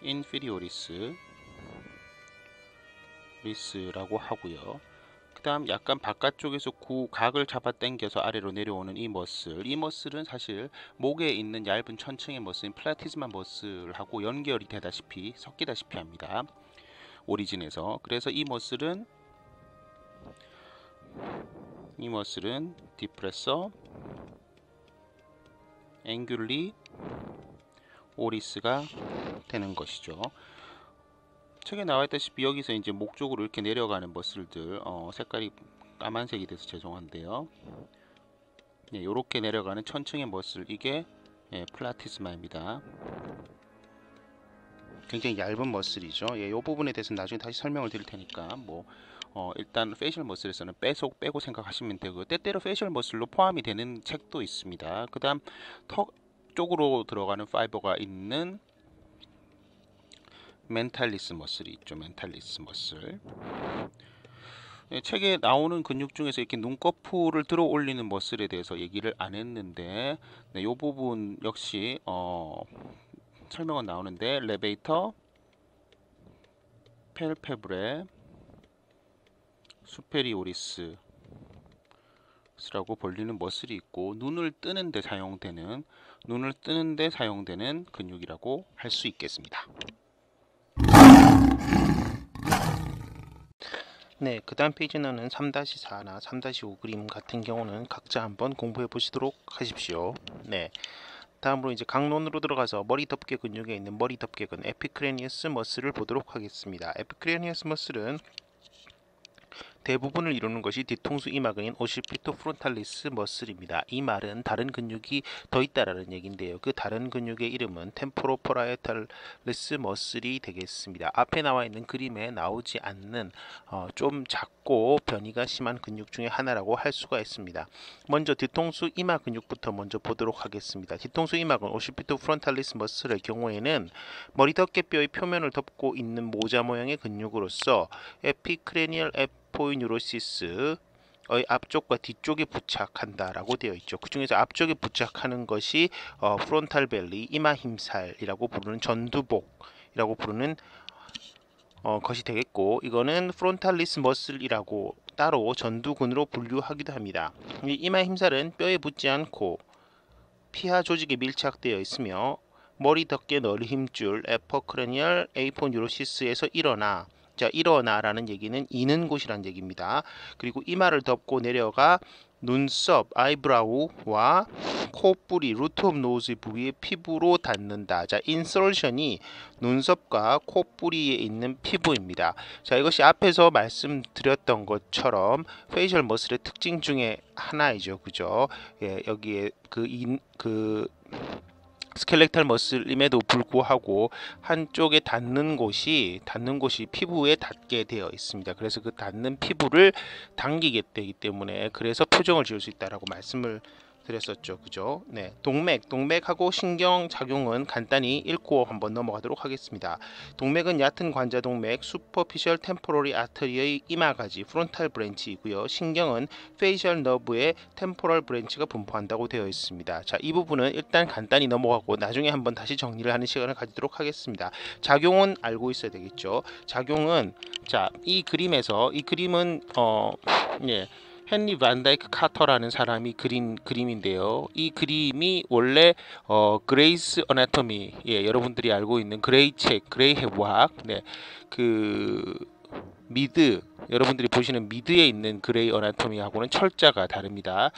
인피리오리스 리스라고 하고요. 그 다음 약간 바깥쪽에서 각을 잡아 당겨서 아래로 내려오는 이 머슬은 사실 목에 있는 얇은 천층의 머슬인 플라티즈마 머슬하고 연결이 되다시피 섞이다시피 합니다. 오리진에서. 그래서 이 머슬은 디프레서 앵귤리 오리스가 되는 것이죠. 책에 나와 있다시피 여기서 이제 목 쪽으로 이렇게 내려가는 머슬들, 색깔이 까만색이 돼서 죄송한데요. 이렇게 내려가는 천층의 머슬, 이게 플라티스마입니다. 굉장히 얇은 머슬이죠. 이 부분에 대해서는 나중에 다시 설명을 드릴 테니까 일단 페이셜 머슬에서는 빼고 생각하시면 되고, 때때로 페이셜 머슬로 포함이 되는 책도 있습니다. 그 다음 턱 쪽으로 들어가는 파이버가 있는 멘탈리스 머슬이 있죠. 멘탈리스 머슬. 책에 나오는 근육 중에서 이렇게 눈꺼풀을 들어 올리는 머슬에 대해서 얘기를 안 했는데, 이 부분 역시 설명은 나오는데, 레베이터, 펠페브레, 수페리오리스라고 불리는 머슬이 있고, 눈을 뜨는데 사용되는 근육이라고 할 수 있겠습니다. 네, 그 다음 페이지는 3-4나 3-5 그림 같은 경우는 각자 한번 공부해 보시도록 하십시오. 네. 다음으로 이제 강론으로 들어가서 머리 덮개 근육에 있는 머리 덮개근 에피크레니어스 머슬을 보도록 하겠습니다. 에피크레니어스 머슬은 대부분을 이루는 것이 뒤통수 이마근인 오시피토 프론탈리스 머슬입니다. 이 말은 다른 근육이 더 있다라는 얘기인데요. 그 다른 근육의 이름은 템포로퍼라이탈리스 머슬이 되겠습니다. 앞에 나와 있는 그림에 나오지 않는 좀 작고 변이가 심한 근육 중에 하나라고 할 수가 있습니다. 먼저 뒤통수 이마 근육부터 먼저 보도록 하겠습니다. 뒤통수 이마근 오시피토 프론탈리스 머슬의 경우에는 머리 덮개뼈의 표면을 덮고 있는 모자 모양의 근육으로서 에피크레니얼 포이뉴로시스의 앞쪽과 뒤쪽에 부착한다라고 되어 있죠. 그 중에서 앞쪽에 부착하는 것이 프론탈 벨리, 이마 힘살이라고 부르는 전두복이라고 부르는 것이 되겠고, 이거는 프론탈리스 머슬이라고 따로 전두근으로 분류하기도 합니다. 이 이마 힘살은 뼈에 붙지 않고 피하 조직에 밀착되어 있으며 머리 덮개 널 힘줄 에퍼크레니얼 에이포뉴로시스에서 일어나라는 얘기는 이는 곳이란 얘기입니다. 그리고 이마를 덮고 내려가 눈썹, 아이브라우와 코뿌리, 루트 오브 노즈 부위의 피부로 닿는다. 자, 인설션이 눈썹과 코뿌리에 있는 피부입니다. 자, 이것이 앞에서 말씀드렸던 것처럼 페이셜 머슬의 특징 중에 하나이죠. 그죠? 예, 여기에 스켈레탈 머슬임에도 불구하고 한쪽에 닿는 곳이 피부에 닿게 되어 있습니다. 그래서 그 닿는 피부를 당기게 되기 때문에 그래서 표정을 지을 수 있다라고 말씀을 드렸었죠. 그죠? 네. 동맥하고 신경 작용은 간단히 읽고 한번 넘어가도록 하겠습니다. 동맥은 얕은 관자 동맥, 슈퍼피셜 템포러리 아터리의 이마가지, 프론탈 브랜치이고요. 신경은 페이셜 너브의 템포럴 브랜치가 분포한다고 되어 있습니다. 자, 이 부분은 일단 간단히 넘어가고 나중에 한번 다시 정리를 하는 시간을 가지도록 하겠습니다. 작용은 알고 있어야 되겠죠. 작용은 이 그림은 헨리 반 다이크 카터라는 사람이 그린 그림인데요. 이 그림이 원래 그레이스 어나토미, 여러분들이 알고 있는 그레이 해부학, 그 미드 여러분들이 보시는 미드에 있는 그레이 어나토미하고는 철자가 다릅니다.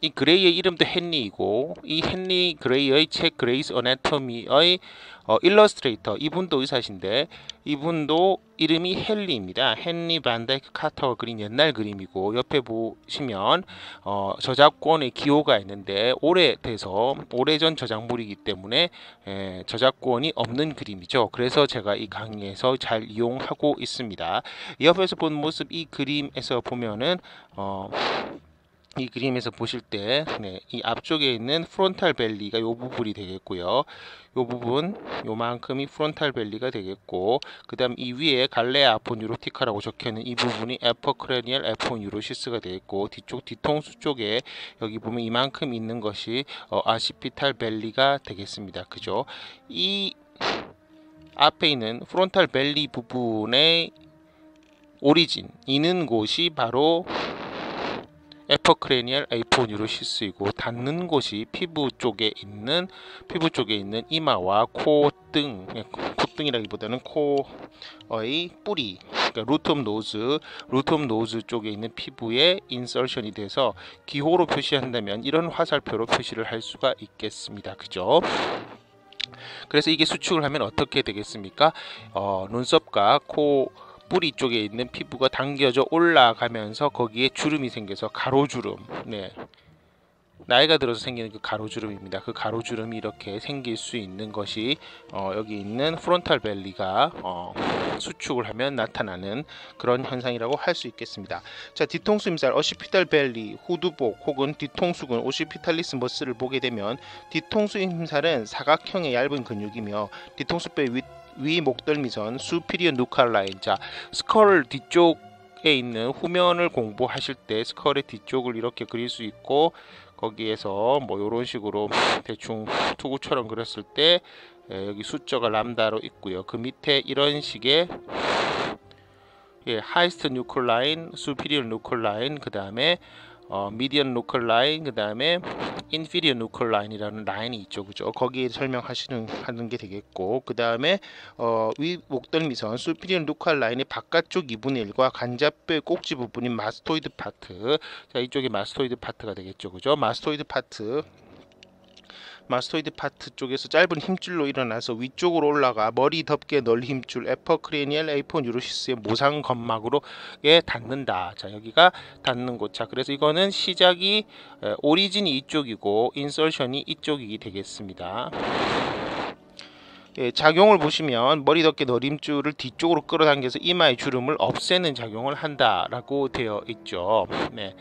이 그레이의 이름도 헨리이고, 이 헨리 그레이의 책 그레이스 어나토미의 일러스트레이터, 이분도 의사신데 이분도 이름이 헨리입니다. 헨리 반다이크 카터가 그린 옛날 그림이고, 옆에 보시면 저작권의 기호가 있는데 오래전 저작물이기 때문에 저작권이 없는 그림이죠. 그래서 제가 이 강의에서 잘 이용하고 있습니다. 옆에서 본 모습, 이 그림에서 보면은 이 그림에서 보실 때, 이 앞쪽에 있는 프론탈 벨리가 이 부분이 되겠고요. 이 부분, 요만큼이 프론탈 벨리가 되겠고, 그 다음 이 위에 갈레아 아포뉴로티카라고 적혀있는 이 부분이 에퍼크레니얼 에포뉴로시스가 되겠고, 뒤통수 쪽에 여기 보면 이만큼 있는 것이 아시피탈 벨리가 되겠습니다. 그죠? 이 앞에 있는 프론탈 벨리 부분의 오리진, 있는 곳이 바로 에퍼크레니얼 에이포뉴로시스이고, 닿는 곳이 피부 쪽에 있는 이마와 코등, 콧등이라기보다는 코의 뿌리, 그러니까 루트 오브 노즈 쪽에 있는 피부에 인설션이 돼서 기호로 표시한다면 이런 화살표로 표시를 할 수가 있겠습니다. 그죠? 그래서 이게 수축을 하면 어떻게 되겠습니까? 눈썹과 코 뿌리 쪽에 있는 피부가 당겨져 올라가면서 거기에 주름이 생겨서 가로주름, 나이가 들어서 생기는 그 가로주름입니다. 그 가로주름이 이렇게 생길 수 있는 것이 여기 있는 프론탈 벨리가 수축을 하면 나타나는 그런 현상이라고 할 수 있겠습니다. 자, 뒤통수 임살, 어시피탈 벨리, 후두복 혹은 뒤통수근, 오시피탈리스 머슬을 보게 되면, 뒤통수 임살은 사각형의 얇은 근육이며 뒤통수뼈 위 목덜미선, 수피리어 누칼 라인. 자, 스컬 뒤쪽에 있는 후면을 공부하실 때 스컬의 뒤쪽을 이렇게 그릴 수 있고, 거기에서 뭐 이런 식으로 대충 투구처럼 그렸을 때 여기 숫자가 람다로 있고요. 그 밑에 이런 식의 하이스트 뉴클 라인, 수피리어 뉴클 라인, 그 다음에 미디언 누클 라인, 그 다음에 인피리어 누클 라인이라는 라인이 있죠. 그죠? 거기에 하는 게 되겠고, 그 다음에 위 목덜미선 수피리어 누클 라인의 바깥쪽 2분의 1과 관자뼈의 꼭지 부분인 마스토이드 파트. 자, 이쪽이 마스토이드 파트가 되겠죠. 그죠? 마스토이드 파트 쪽에서 짧은 힘줄로 일어나서 위쪽으로 올라가 머리 덮개 널 힘줄 에퍼크레니얼 에이포뉴로시스의 모상 건막으로에 닿는다. 자, 여기가 닿는 곳. 자, 그래서 이거는 시작이 오리진이 이쪽이고 인설션이 이쪽이 되겠습니다. 작용을 보시면 머리 덮개 널 힘줄을 뒤쪽으로 끌어당겨서 이마의 주름을 없애는 작용을 한다라고 되어 있죠. 네.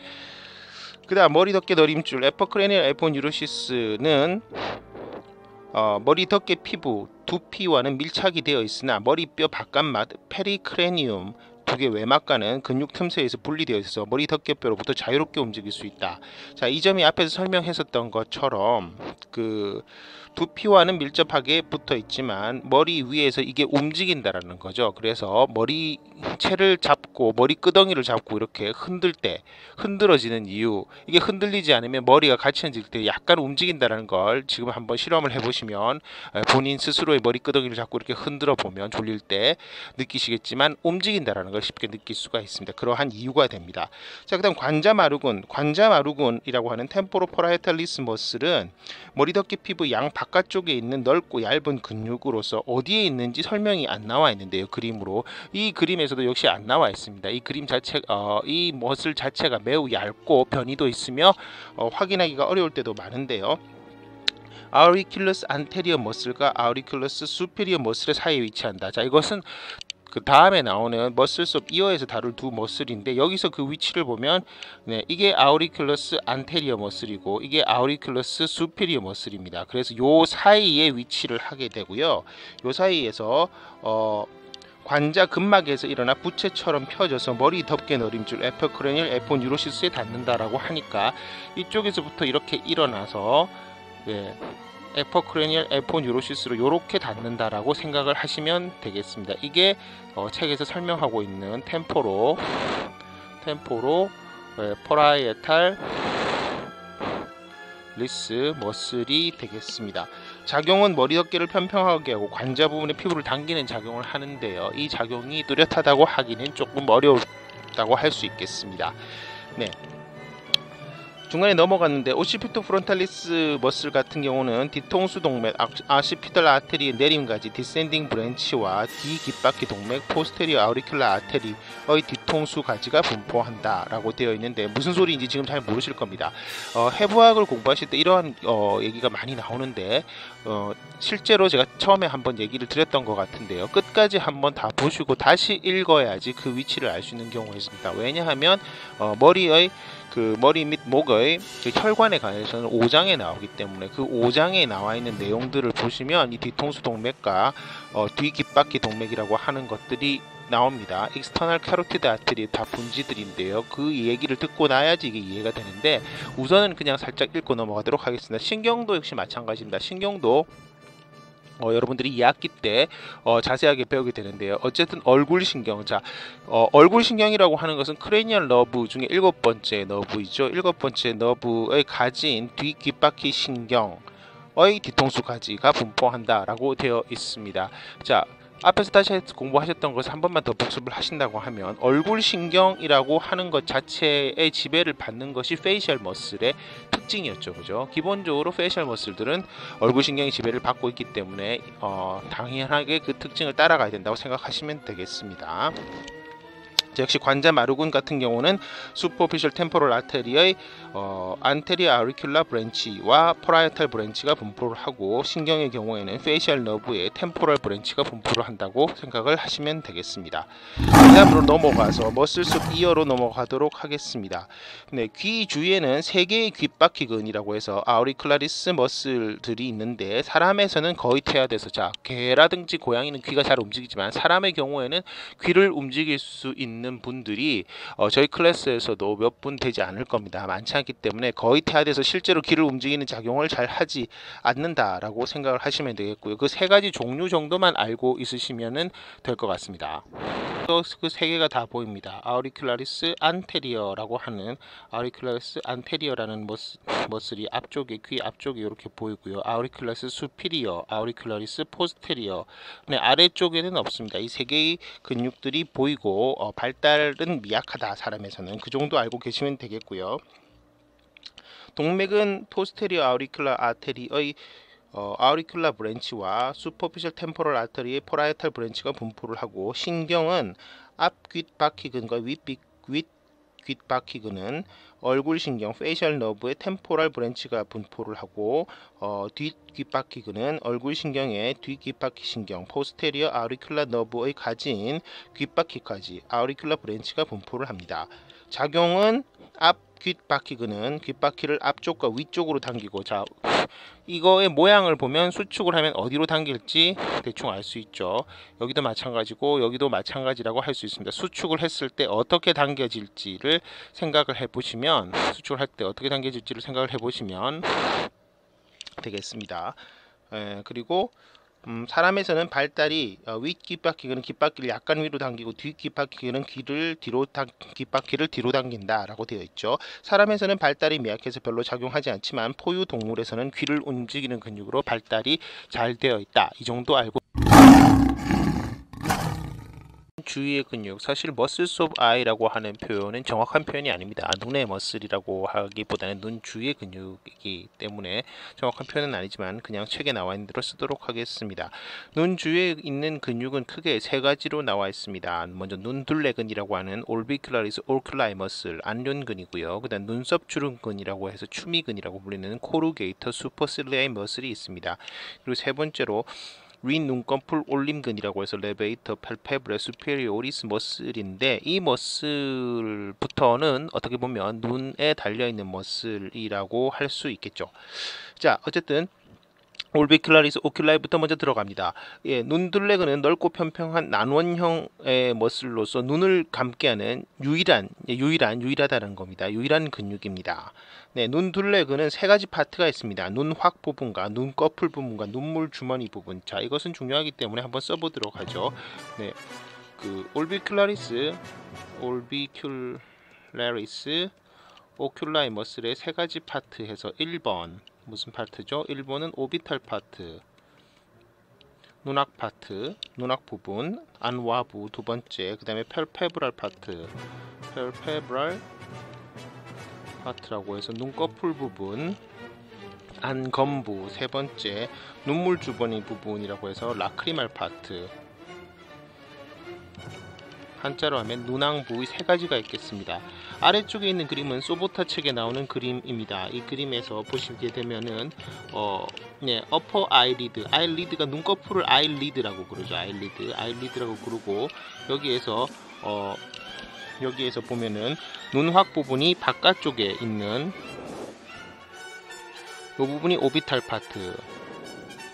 그 다음 머리 덮개 널 힘줄 에퍼크레니얼 에포뉴로시스는 머리 덮개 피부 두피와는 밀착이 되어 있으나 머리뼈 바깥맛 페리크레니움 두 개 외막과는 근육 틈새에서 분리되어 있어서 머리 덮개뼈로부터 자유롭게 움직일 수 있다. 자, 이 점이 앞에서 설명했었던 것처럼 그 두피와는 밀접하게 붙어 있지만 머리 위에서 이게 움직인다라는 거죠. 그래서 머리채를 잡고 머리 끄덩이를 잡고 이렇게 흔들 때 흔들어지는 이유, 이게 흔들리지 않으면 머리가 같이 흔들 때 약간 움직인다라는 걸 지금 한번 실험을 해보시면 본인 스스로의 머리 끄덩이를 잡고 이렇게 흔들어 보면 졸릴 때 느끼시겠지만 움직인다라는 걸 쉽게 느낄 수가 있습니다. 그러한 이유가 됩니다. 자, 그다음 관자마루근이라고 하는 템포로포라이탈리스 머슬은 머리 덮개 피부 양 바깥쪽에 있는 넓고 얇은 근육으로서 어디에 있는지 설명이 안 나와 있는데요. 그림으로 이 그림에서도 역시 안 나와 있습니다. 이 그림 자체 이 머슬 자체가 매우 얇고 변이도 있으며 확인하기가 어려울 때도 많은데요. 아우리큘러스 안테리어 머슬과 아우리큘러스 수페리어 머슬의 사이에 위치한다. 자, 이것은 그 다음에 나오는 머슬스 오브 이어에서 다룰 두 머슬인데, 여기서 그 위치를 보면 이게 아우리큘러스 안테리어 머슬이고 이게 아우리큘러스 수페리어 머슬입니다. 그래서 요 사이에 위치를 하게 되고요. 요 사이에서 관자 근막에서 일어나 부채처럼 펴져서 머리 덮개 너림줄 에퍼크레니얼 에포뉴로시스에 닿는다라고 하니까 이쪽에서부터 이렇게 일어나서 에퍼크레니얼 에포뉴로시스로 이렇게 닿는다라고 생각을 하시면 되겠습니다. 이게 책에서 설명하고 있는 템포로 포라이에탈 리스 머슬이 되겠습니다. 작용은 머리 덮개를 평평하게 하고 관자 부분의 피부를 당기는 작용을 하는데요. 이 작용이 뚜렷하다고 하기는 조금 어렵다고 할 수 있겠습니다. 네. 중간에 넘어갔는데 오시피토 프론탈리스 머슬 같은 경우는 뒤통수 동맥, 아시피털 아테리의 내림가지 디센딩 브랜치와 뒤깃바퀴 동맥, 포스테리어 아우리큘라 아테리의 뒤통수 가지가 분포한다 라고 되어 있는데 무슨 소리인지 지금 잘 모르실 겁니다. 해부학을 공부하실 때 이러한 얘기가 많이 나오는데 실제로 제가 처음에 한번 얘기를 드렸던 것 같은데요. 끝까지 한번 다 보시고 다시 읽어야지 그 위치를 알 수 있는 경우가 있습니다. 왜냐하면 머리 및 목의 그 혈관에 관해서는 5장에 나오기 때문에 그 5장에 나와 있는 내용들을 보시면 이 뒤통수 동맥과 뒤깃바퀴 동맥이라고 하는 것들이 나옵니다. 익스터널 캐로티드 아트리 다 분지들인데요. 그 얘기를 듣고 나야지 이게 이해가 되는데 우선은 그냥 살짝 읽고 넘어가도록 하겠습니다. 신경도 역시 마찬가지입니다. 신경도 여러분들이 2학기 때 자세하게 배우게 되는데요. 어쨌든 얼굴 신경, 얼굴 신경이라고 하는 것은 크레니얼 너브 중에 7번째 너브이죠. 7번째 너브의 가진 뒤깃바퀴 신경의 뒤통수 가지가 분포한다 라고 되어 있습니다. 자, 앞에서 다시 공부하셨던 것을 한 번만 더 복습을 하신다고 하면 얼굴 신경이라고 하는 것 자체의 지배를 받는 것이 페이셜 머슬의 특징이었죠. 그죠? 기본적으로 페이셜 머슬들은 얼굴 신경이 지배를 받고 있기 때문에 당연하게 그 특징을 따라가야 된다고 생각하시면 되겠습니다. 역시 관자 마루근 같은 경우는 슈퍼피셜 템포럴 아테리의 안테리어 아우리큘라 브랜치와 포라이탈 브랜치가 분포를 하고 신경의 경우에는 페이셜 너브의 템포럴 브랜치가 분포를 한다고 생각을 하시면 되겠습니다. 그 다음으로 넘어가서 머슬속 이어로 넘어가도록 하겠습니다. 네, 귀 주위에는 3개의 귓바퀴근이라고 해서 아우리큘라리스 머슬들이 있는데 사람에서는 거의 퇴화돼서 개라든지 고양이는 귀가 잘 움직이지만 사람의 경우에는 귀를 움직일 수 있는 분들이 저희 클래스에서도 몇 분 되지 않을 겁니다. 많지 않기 때문에 거의 퇴화돼서 실제로 귀를 움직이는 작용을 잘 하지 않는다라고 생각을 하시면 되겠고요. 그 3가지 종류 정도만 알고 있으시면 될 것 같습니다. 그 3개가 다 보입니다. 아우리큘라리스 안테리어라고 하는 아우리큘라리스 안테리어라는 머슬이 앞쪽에 귀 앞쪽에 이렇게 보이고요. 아우리큘라리스 수피리어, 아우리큘라리스 포스테리어. 네, 아래쪽에는 없습니다. 이 3개의 근육들이 보이고 발달은 미약하다. 사람에서는 그 정도 알고 계시면 되겠고요. 동맥은 포스테리어 아우리큘라 아테리의 아우리큘라 브랜치와 슈퍼피셜 템포럴 아테리의 포라이탈 브랜치가 분포를 하고 신경은 앞귓바퀴근과 윗귓바퀴근은 얼굴 신경 페이셜 너브의 템포럴 브랜치가 분포를 하고 뒷귓바퀴근은 얼굴 신경의 뒷귓바퀴 신경 포스테리어 아우리큘라 너브의 가진 귓바퀴까지 아우리큘라 브랜치가 분포를 합니다. 작용은 귓바퀴근은 귓바퀴를 앞쪽과 위쪽으로 당기고 이거의 모양을 보면 수축을 하면 어디로 당길지 대충 알 수 있죠. 여기도 마찬가지고 여기도 마찬가지라고 할 수 있습니다. 수축을 했을 때 어떻게 당겨질지를 생각을 해보시면 되겠습니다. 그리고 사람에서는 발달이 윗귓바퀴는 귓바퀴를 약간 위로 당기고 뒷귓바퀴는 귓바퀴를 뒤로 당긴다라고 되어 있죠. 사람에서는 발달이 미약해서 별로 작용하지 않지만 포유 동물에서는 귀를 움직이는 근육으로 발달이 잘 되어 있다. 이 정도 알고 주위의 근육, 사실 머슬스 오브 아이라고 하는 표현은 정확한 표현이 아닙니다. 눈의 머슬이라고 하기보다는 눈 주위의 근육이기 때문에 정확한 표현은 아니지만 그냥 책에 나와 있는 대로 쓰도록 하겠습니다. 눈 주위에 있는 근육은 크게 3가지로 나와 있습니다. 먼저 눈둘레근이라고 하는 올비큘라리스 오큘라이 머슬, 안륜근이고요. 그 다음 눈썹 주름근이라고 해서 추미근이라고 불리는 코루게이터 슈퍼실리아이 머슬이 있습니다. 그리고 3번째로 윗 눈꺼풀 올림근이라고 해서 레베이터 팔페브레 수페리오리스 머슬인데 이 머슬부터는 어떻게 보면 눈에 달려있는 머슬이라고 할 수 있겠죠. 자, 어쨌든 올비큘라리스 오큘라이부터 먼저 들어갑니다. 눈둘레근은 넓고 평평한 난원형의 머슬로서 눈을 감게 하는 유일하다는 겁니다. 유일한 근육입니다. 네, 눈둘레근은 3가지 파트가 있습니다. 눈확 부분과 눈꺼풀 부분과 눈물 주머니 부분. 자, 이것은 중요하기 때문에 한번 써보도록 하죠. 네, 올비큘라리스 오큘라이 머슬의 세 가지 파트 해서 1번 무슨 파트죠? 1번은 오비탈 파트, 눈악 파트, 눈악 부분, 안와부 두 번째, 그 다음에 펠페브랄 파트, 펠페브랄 파트라고 해서 눈꺼풀 부분, 안검부 세 번째, 눈물 주머니 부분이라고 해서 라크리말 파트, 한자로 하면 눈앙 부위 세 가지가 있겠습니다. 아래쪽에 있는 그림은 소보타 책에 나오는 그림입니다. 이 그림에서 보시게 되면은 어퍼 아이리드, 아이리드가 눈꺼풀을 아이리드라고 부르죠. 아이리드라고 부르고 여기에서 보면은 눈확 부분이 바깥쪽에 있는 이 부분이 오비탈 파트,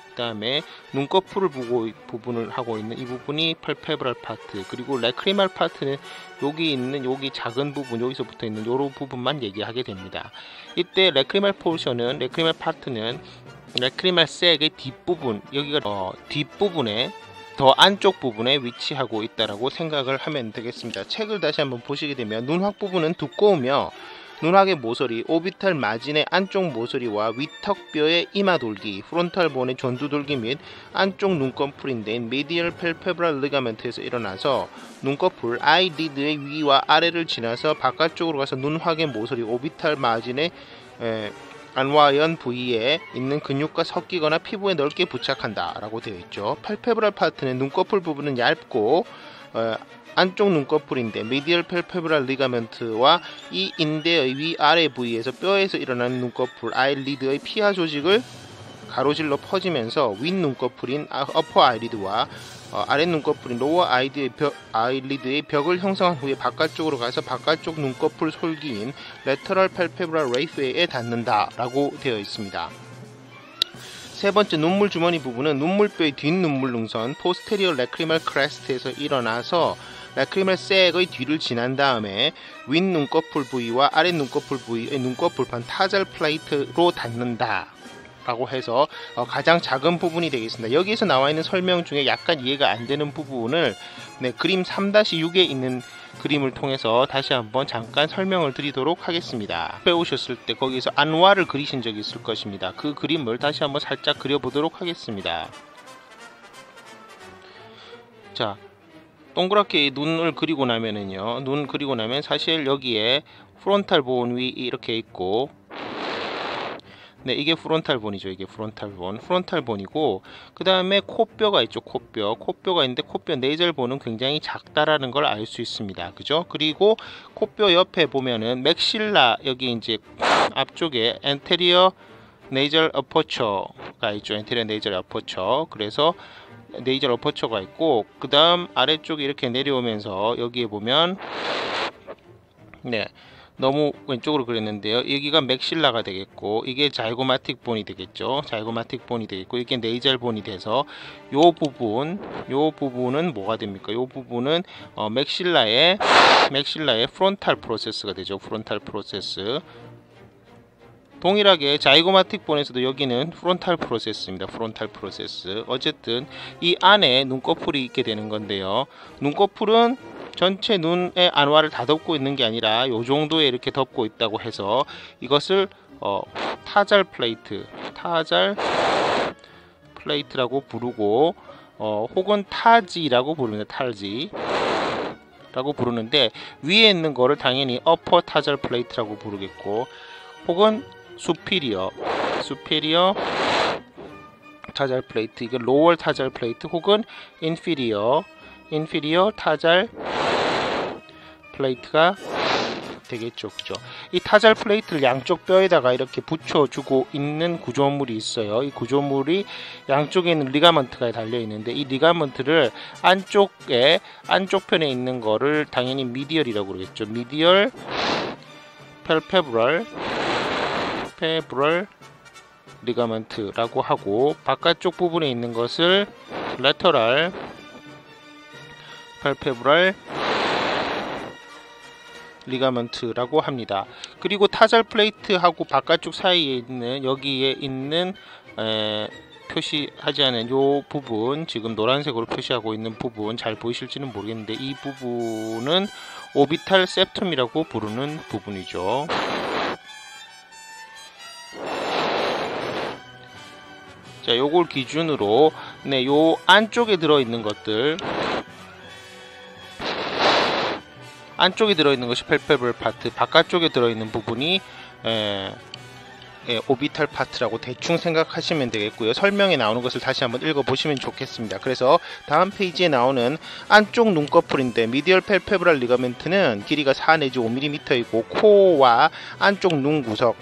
그 다음에 눈꺼풀을 부분을 하고 있는 이 부분이 펄페브랄 파트, 그리고 레크리말 파트는 여기 있는 여기 작은 부분, 여기서 붙어 있는 요런 부분만 얘기하게 됩니다. 이때 레크리말 파트는 레크리말 색의 뒷부분, 여기가 뒷부분에 더 안쪽 부분에 위치하고 있다라고 생각을 하면 되겠습니다. 책을 다시 한번 보시게 되면 눈확 부분은 두꺼우며 눈확의 모서리, 오비탈 마진의 안쪽 모서리와 위턱뼈의 이마돌기, 프론탈 본의 전두돌기 및 안쪽 눈꺼풀인데 미디얼 펠페브랄 리가멘트에서 일어나서 눈꺼풀 아이리드의 위와 아래를 지나서 바깥쪽으로 가서 눈확의 모서리, 오비탈 마진의 안와연 부위에 있는 근육과 섞이거나 피부에 넓게 부착한다 라고 되어 있죠. 펠페브랄 파트는 눈꺼풀 부분은 얇고 안쪽 눈꺼풀인데 미디얼 펠페브랄 리가멘트와 이 인대의 위아래 부위에서 뼈에서 일어나는 눈꺼풀 아이리드의 피하 조직을 가로질러 퍼지면서 윗 눈꺼풀인 어퍼 아이리드와 아래 눈꺼풀인 로어 아이리드의 벽을 형성한 후에 바깥쪽으로 가서 바깥쪽 눈꺼풀 솔기인 레터럴 펠페브랄 레이프에 닿는다 라고 되어 있습니다. 세 번째, 눈물 주머니 부분은 눈물뼈의 뒷눈물 능선 포스테리어 레크리말 크레스트에서 일어나서 레크리말 색의 뒤를 지난 다음에 윗 눈꺼풀 부위와 아래 눈꺼풀 부위의 눈꺼풀판 타잘 플레이트로 닿는다 라고 해서 가장 작은 부분이 되겠습니다. 여기에서 나와 있는 설명 중에 약간 이해가 안 되는 부분을 그림 3-6에 있는 그림을 통해서 다시 한번 잠깐 설명을 드리도록 하겠습니다. 배우셨을 때 거기서 안와를 그리신 적이 있을 것입니다. 그 그림을 다시 한번 살짝 그려보도록 하겠습니다. 자, 동그랗게 눈을 그리고 나면은요, 눈 그리고 나면 사실 여기에 프론탈 본 위 이렇게 있고, 이게 프론탈 본이죠. 이게 프론탈 본이고, 그 다음에 코뼈가 있죠. 코뼈가 있는데 코뼈 네이절 본은 굉장히 작다라는 걸 알 수 있습니다. 그죠? 그리고 코뼈 옆에 보면은 맥실라, 여기 이제 앞쪽에 엔테리어 네이절 어퍼처가 있죠. 엔테리어 네이절 어퍼처. 그래서 네이절 어퍼처가 있고, 그 다음 아래쪽에 이렇게 내려오면서 여기에 보면 너무 왼쪽으로 그렸는데요. 여기가 맥실라가 되겠고, 이게 자이고마틱 본이 되겠죠. 이게 네이절 본이 돼서 요 부분은 뭐가 됩니까? 요 부분은 맥실라의 프론탈 프로세스가 되죠. 프론탈 프로세스. 동일하게 자이고마틱 본에서도 여기는 프론탈 프로세스입니다. 프론탈 프로세스. 어쨌든 이 안에 눈꺼풀이 있게 되는 건데요. 눈꺼풀은 전체 눈의 안와를 다 덮고 있는 게 아니라 요 정도에 이렇게 덮고 있다고 해서 이것을 타잘 플레이트라고 부르고 혹은 타지라고 부르는데 타지라고 부르는데 위에 있는 거를 당연히 어퍼 타잘 플레이트라고 부르겠고, 혹은 수피리어 타잘 플레이트, 이게 로월 타잘 플레이트, 혹은 인피리어 타잘 플레이트가 되겠죠. 그죠? 이 타잘 플레이트를 양쪽 뼈에다가 이렇게 붙여주고 있는 구조물이 있어요. 이 구조물이 양쪽에 있는 리가먼트가 달려 있는데, 이 리가먼트를 안쪽 편에 있는 거를 당연히 미디얼이라고 그러겠죠. 미디얼 펠페브랄 리가먼트라고 하고, 바깥쪽 부분에 있는 것을 레터럴 펠페브랄 리가먼트라고 합니다. 그리고 타잘 플레이트하고 바깥쪽 사이에 있는 여기에 있는 표시하지 않은 요 부분, 지금 노란색으로 표시하고 있는 부분 잘 보이실지는 모르겠는데, 이 부분은 오비탈 septum이라고 부르는 부분이죠. 자, 요걸 기준으로 네, 요 안쪽에 들어있는 것들, 안쪽에 들어있는 것이 팔페브럴 파트, 바깥쪽에 들어있는 부분이 오비탈 파트라고 대충 생각하시면 되겠고요. 설명에 나오는 것을 다시 한번 읽어보시면 좋겠습니다. 그래서 다음 페이지에 나오는 안쪽 눈꺼풀인데 미디얼 팔페브럴 리가멘트는 길이가 4 내지 5mm이고 코와 안쪽 눈 구석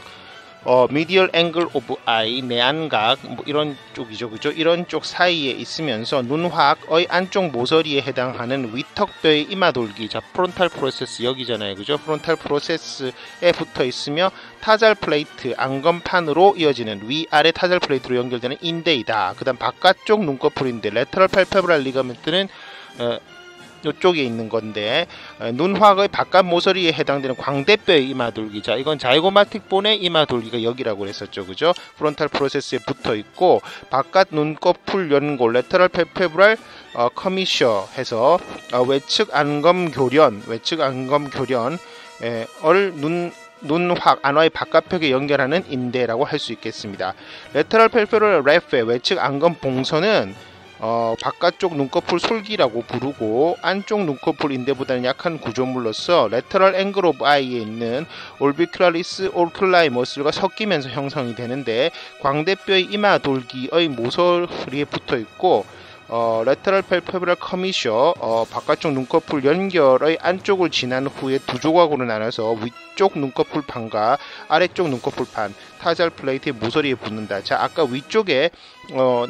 미디얼 앵글 오브 아이, 내안각 뭐 이런 쪽이죠, 그죠? 이런 쪽 사이에 있으면서 눈화학의 안쪽 모서리에 해당하는 위턱뼈의 이마돌기, 자 프론탈 프로세스 여기잖아요, 그죠? 프론탈 프로세스에 붙어 있으며 타잘 플레이트 안검판으로 이어지는 위아래 타잘 플레이트로 연결되는 인대이다. 그다음 바깥쪽 눈꺼풀인데 레터럴 팔페브럴 리가멘트는 이쪽에 있는 건데 눈화학의 바깥 모서리에 해당되는 광대뼈의 이마돌기, 자 이건 자이고마틱 본의 이마돌기가 여기라고 그랬었죠, 그죠? 프론탈 프로세스에 붙어 있고 바깥 눈꺼풀 연골 레터럴 팔페브럴 커미셔 해서 외측 안검교련 눈화학 안와의 바깥벽에 연결하는 인대라고 할 수 있겠습니다. 레터럴 팔페브럴 레페 외측 안검 봉선은 바깥쪽 눈꺼풀 솔기라고 부르고 안쪽 눈꺼풀 인대보다는 약한 구조물로서 레터럴 앵글 오브 아이에 있는 올비큐라리스 오큘라이 머슬과 섞이면서 형성이 되는데 광대뼈의 이마 돌기의 모서리에 붙어 있고 레터럴 팔페브럴 커미셔 바깥쪽 눈꺼풀 연결의 안쪽을 지난 후에 두 조각으로 나눠서 위쪽 눈꺼풀 판과 아래쪽 눈꺼풀 판 타잘 플레이트의 모서리에 붙는다. 자 아까 위쪽에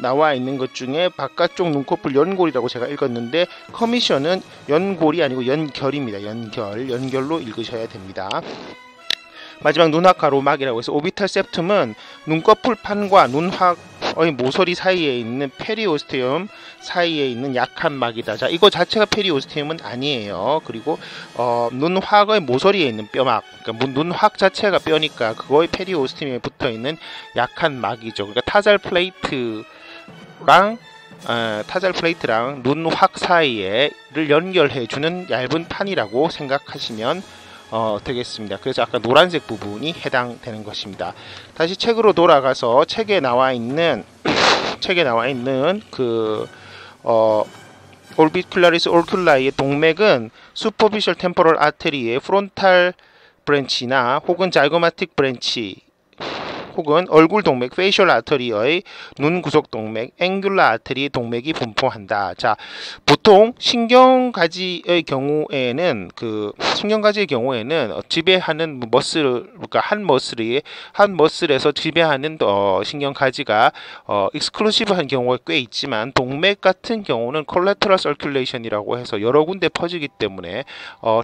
나와 있는 것 중에 바깥쪽 눈꺼풀 연골이라고 제가 읽었는데 커미셔는 연골이 아니고 연결입니다. 연결로 읽으셔야 됩니다. 마지막 눈화학 가로막이라고 해서 오비탈 septum은 눈꺼풀 판과 눈화학의 모서리 사이에 있는 페리오스테움 사이에 있는 약한 막이다. 자, 이거 자체가 페리오스테움은 아니에요. 그리고 눈화학의 모서리에 있는 뼈막, 그러니까 눈화학 자체가 뼈니까 그거의 페리오스테움에 붙어 있는 약한 막이죠. 그러니까 타잘 플레이트랑 눈화학 사이에를 연결해주는 얇은 판이라고 생각하시면 되겠습니다. 그래서 아까 노란색 부분이 해당되는 것입니다. 다시 책으로 돌아가서 책에 나와 있는 그 올비큘라리스 오큘라이의 동맥은 슈퍼피셜 템포럴 아테리의 프론탈 브랜치나 혹은 자이고마틱 브랜치 혹은 얼굴 동맥 페이셜 아터리의 눈 구석 동맥 앵귤라 아테리 동맥이 분포한다. 자, 보통 신경가지의 경우에는 지배하는 머슬, 그러니까 한 머슬에서 지배하는 신경가지가 익스클루시브한 경우가 꽤 있지만 동맥 같은 경우는 콜레터럴 서큘레이션이라고 해서 여러 군데 퍼지기 때문에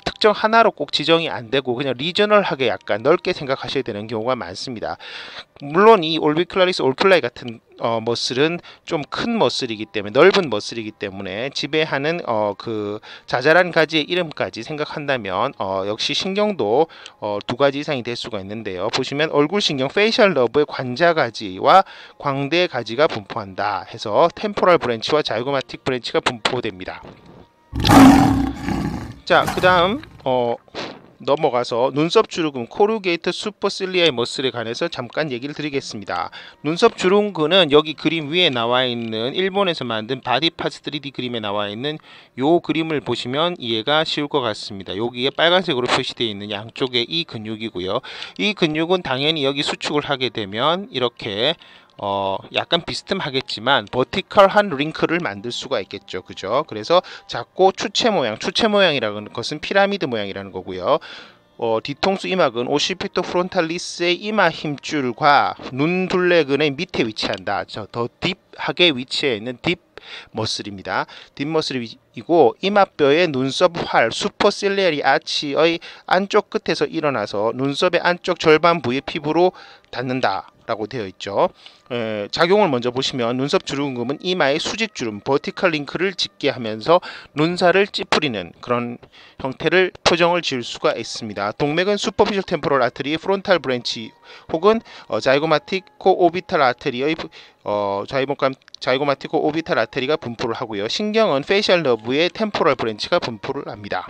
특정 하나로 꼭 지정이 안 되고 그냥 리저널하게 약간 넓게 생각하셔야 되는 경우가 많습니다. 물론 이 올비큘라리스 오큘라이 같은 머슬은 좀 큰 머슬이기 때문에 넓은 머슬이기 때문에 지배하는 그 자잘한 가지의 이름까지 생각한다면 역시 신경도 두 가지 이상이 될 수가 있는데요. 보시면 얼굴 신경 페이셜 너브의 관자 가지와 광대 가지가 분포한다 해서 템포럴 브랜치와 자이고마틱 브랜치가 분포됩니다. 자, 그다음 넘어가서 눈썹 주름근 코루게이트 슈퍼실리아의 머슬에 관해서 잠깐 얘기를 드리겠습니다. 눈썹 주름근은 여기 그림 위에 나와 있는 일본에서 만든 바디파츠 3D 그림에 나와 있는 요 그림을 보시면 이해가 쉬울 것 같습니다. 여기에 빨간색으로 표시되어 있는 양쪽의 이 근육이고요. 이 근육은 당연히 여기 수축을 하게 되면 이렇게 약간 비스듬하겠지만 버티컬한 링크를 만들 수가 있겠죠, 그죠? 그래서 작고 추체 모양이라는 것은 피라미드 모양이라는 거고요. 뒤통수 이막은 오시피토 프론탈리스의 이마 힘줄과 눈둘레근의 밑에 위치한다. 더 딥하게 위치해 있는 딥 머슬입니다. 뒷머슬이고 이마뼈의 눈썹 활 슈퍼실리아리 아치의 안쪽 끝에서 일어나서 눈썹의 안쪽 절반 부의 피부로 닿는다 라고 되어 있죠. 작용을 먼저 보시면 눈썹 주름근은 이마의 수직 주름 버티컬 링크를 짓게 하면서 눈살을 찌푸리는 그런 형태를 표정을 지을 수가 있습니다. 동맥은 슈퍼피셜 템포럴 아테리의 프론탈 브랜치 혹은 자이고마틱 코 오비탈 아테리의 자이고마틱 코 오비탈 아테리가 분포를 하고요. 신경은 페이셜 너브의 템포럴 브랜치가 분포를 합니다.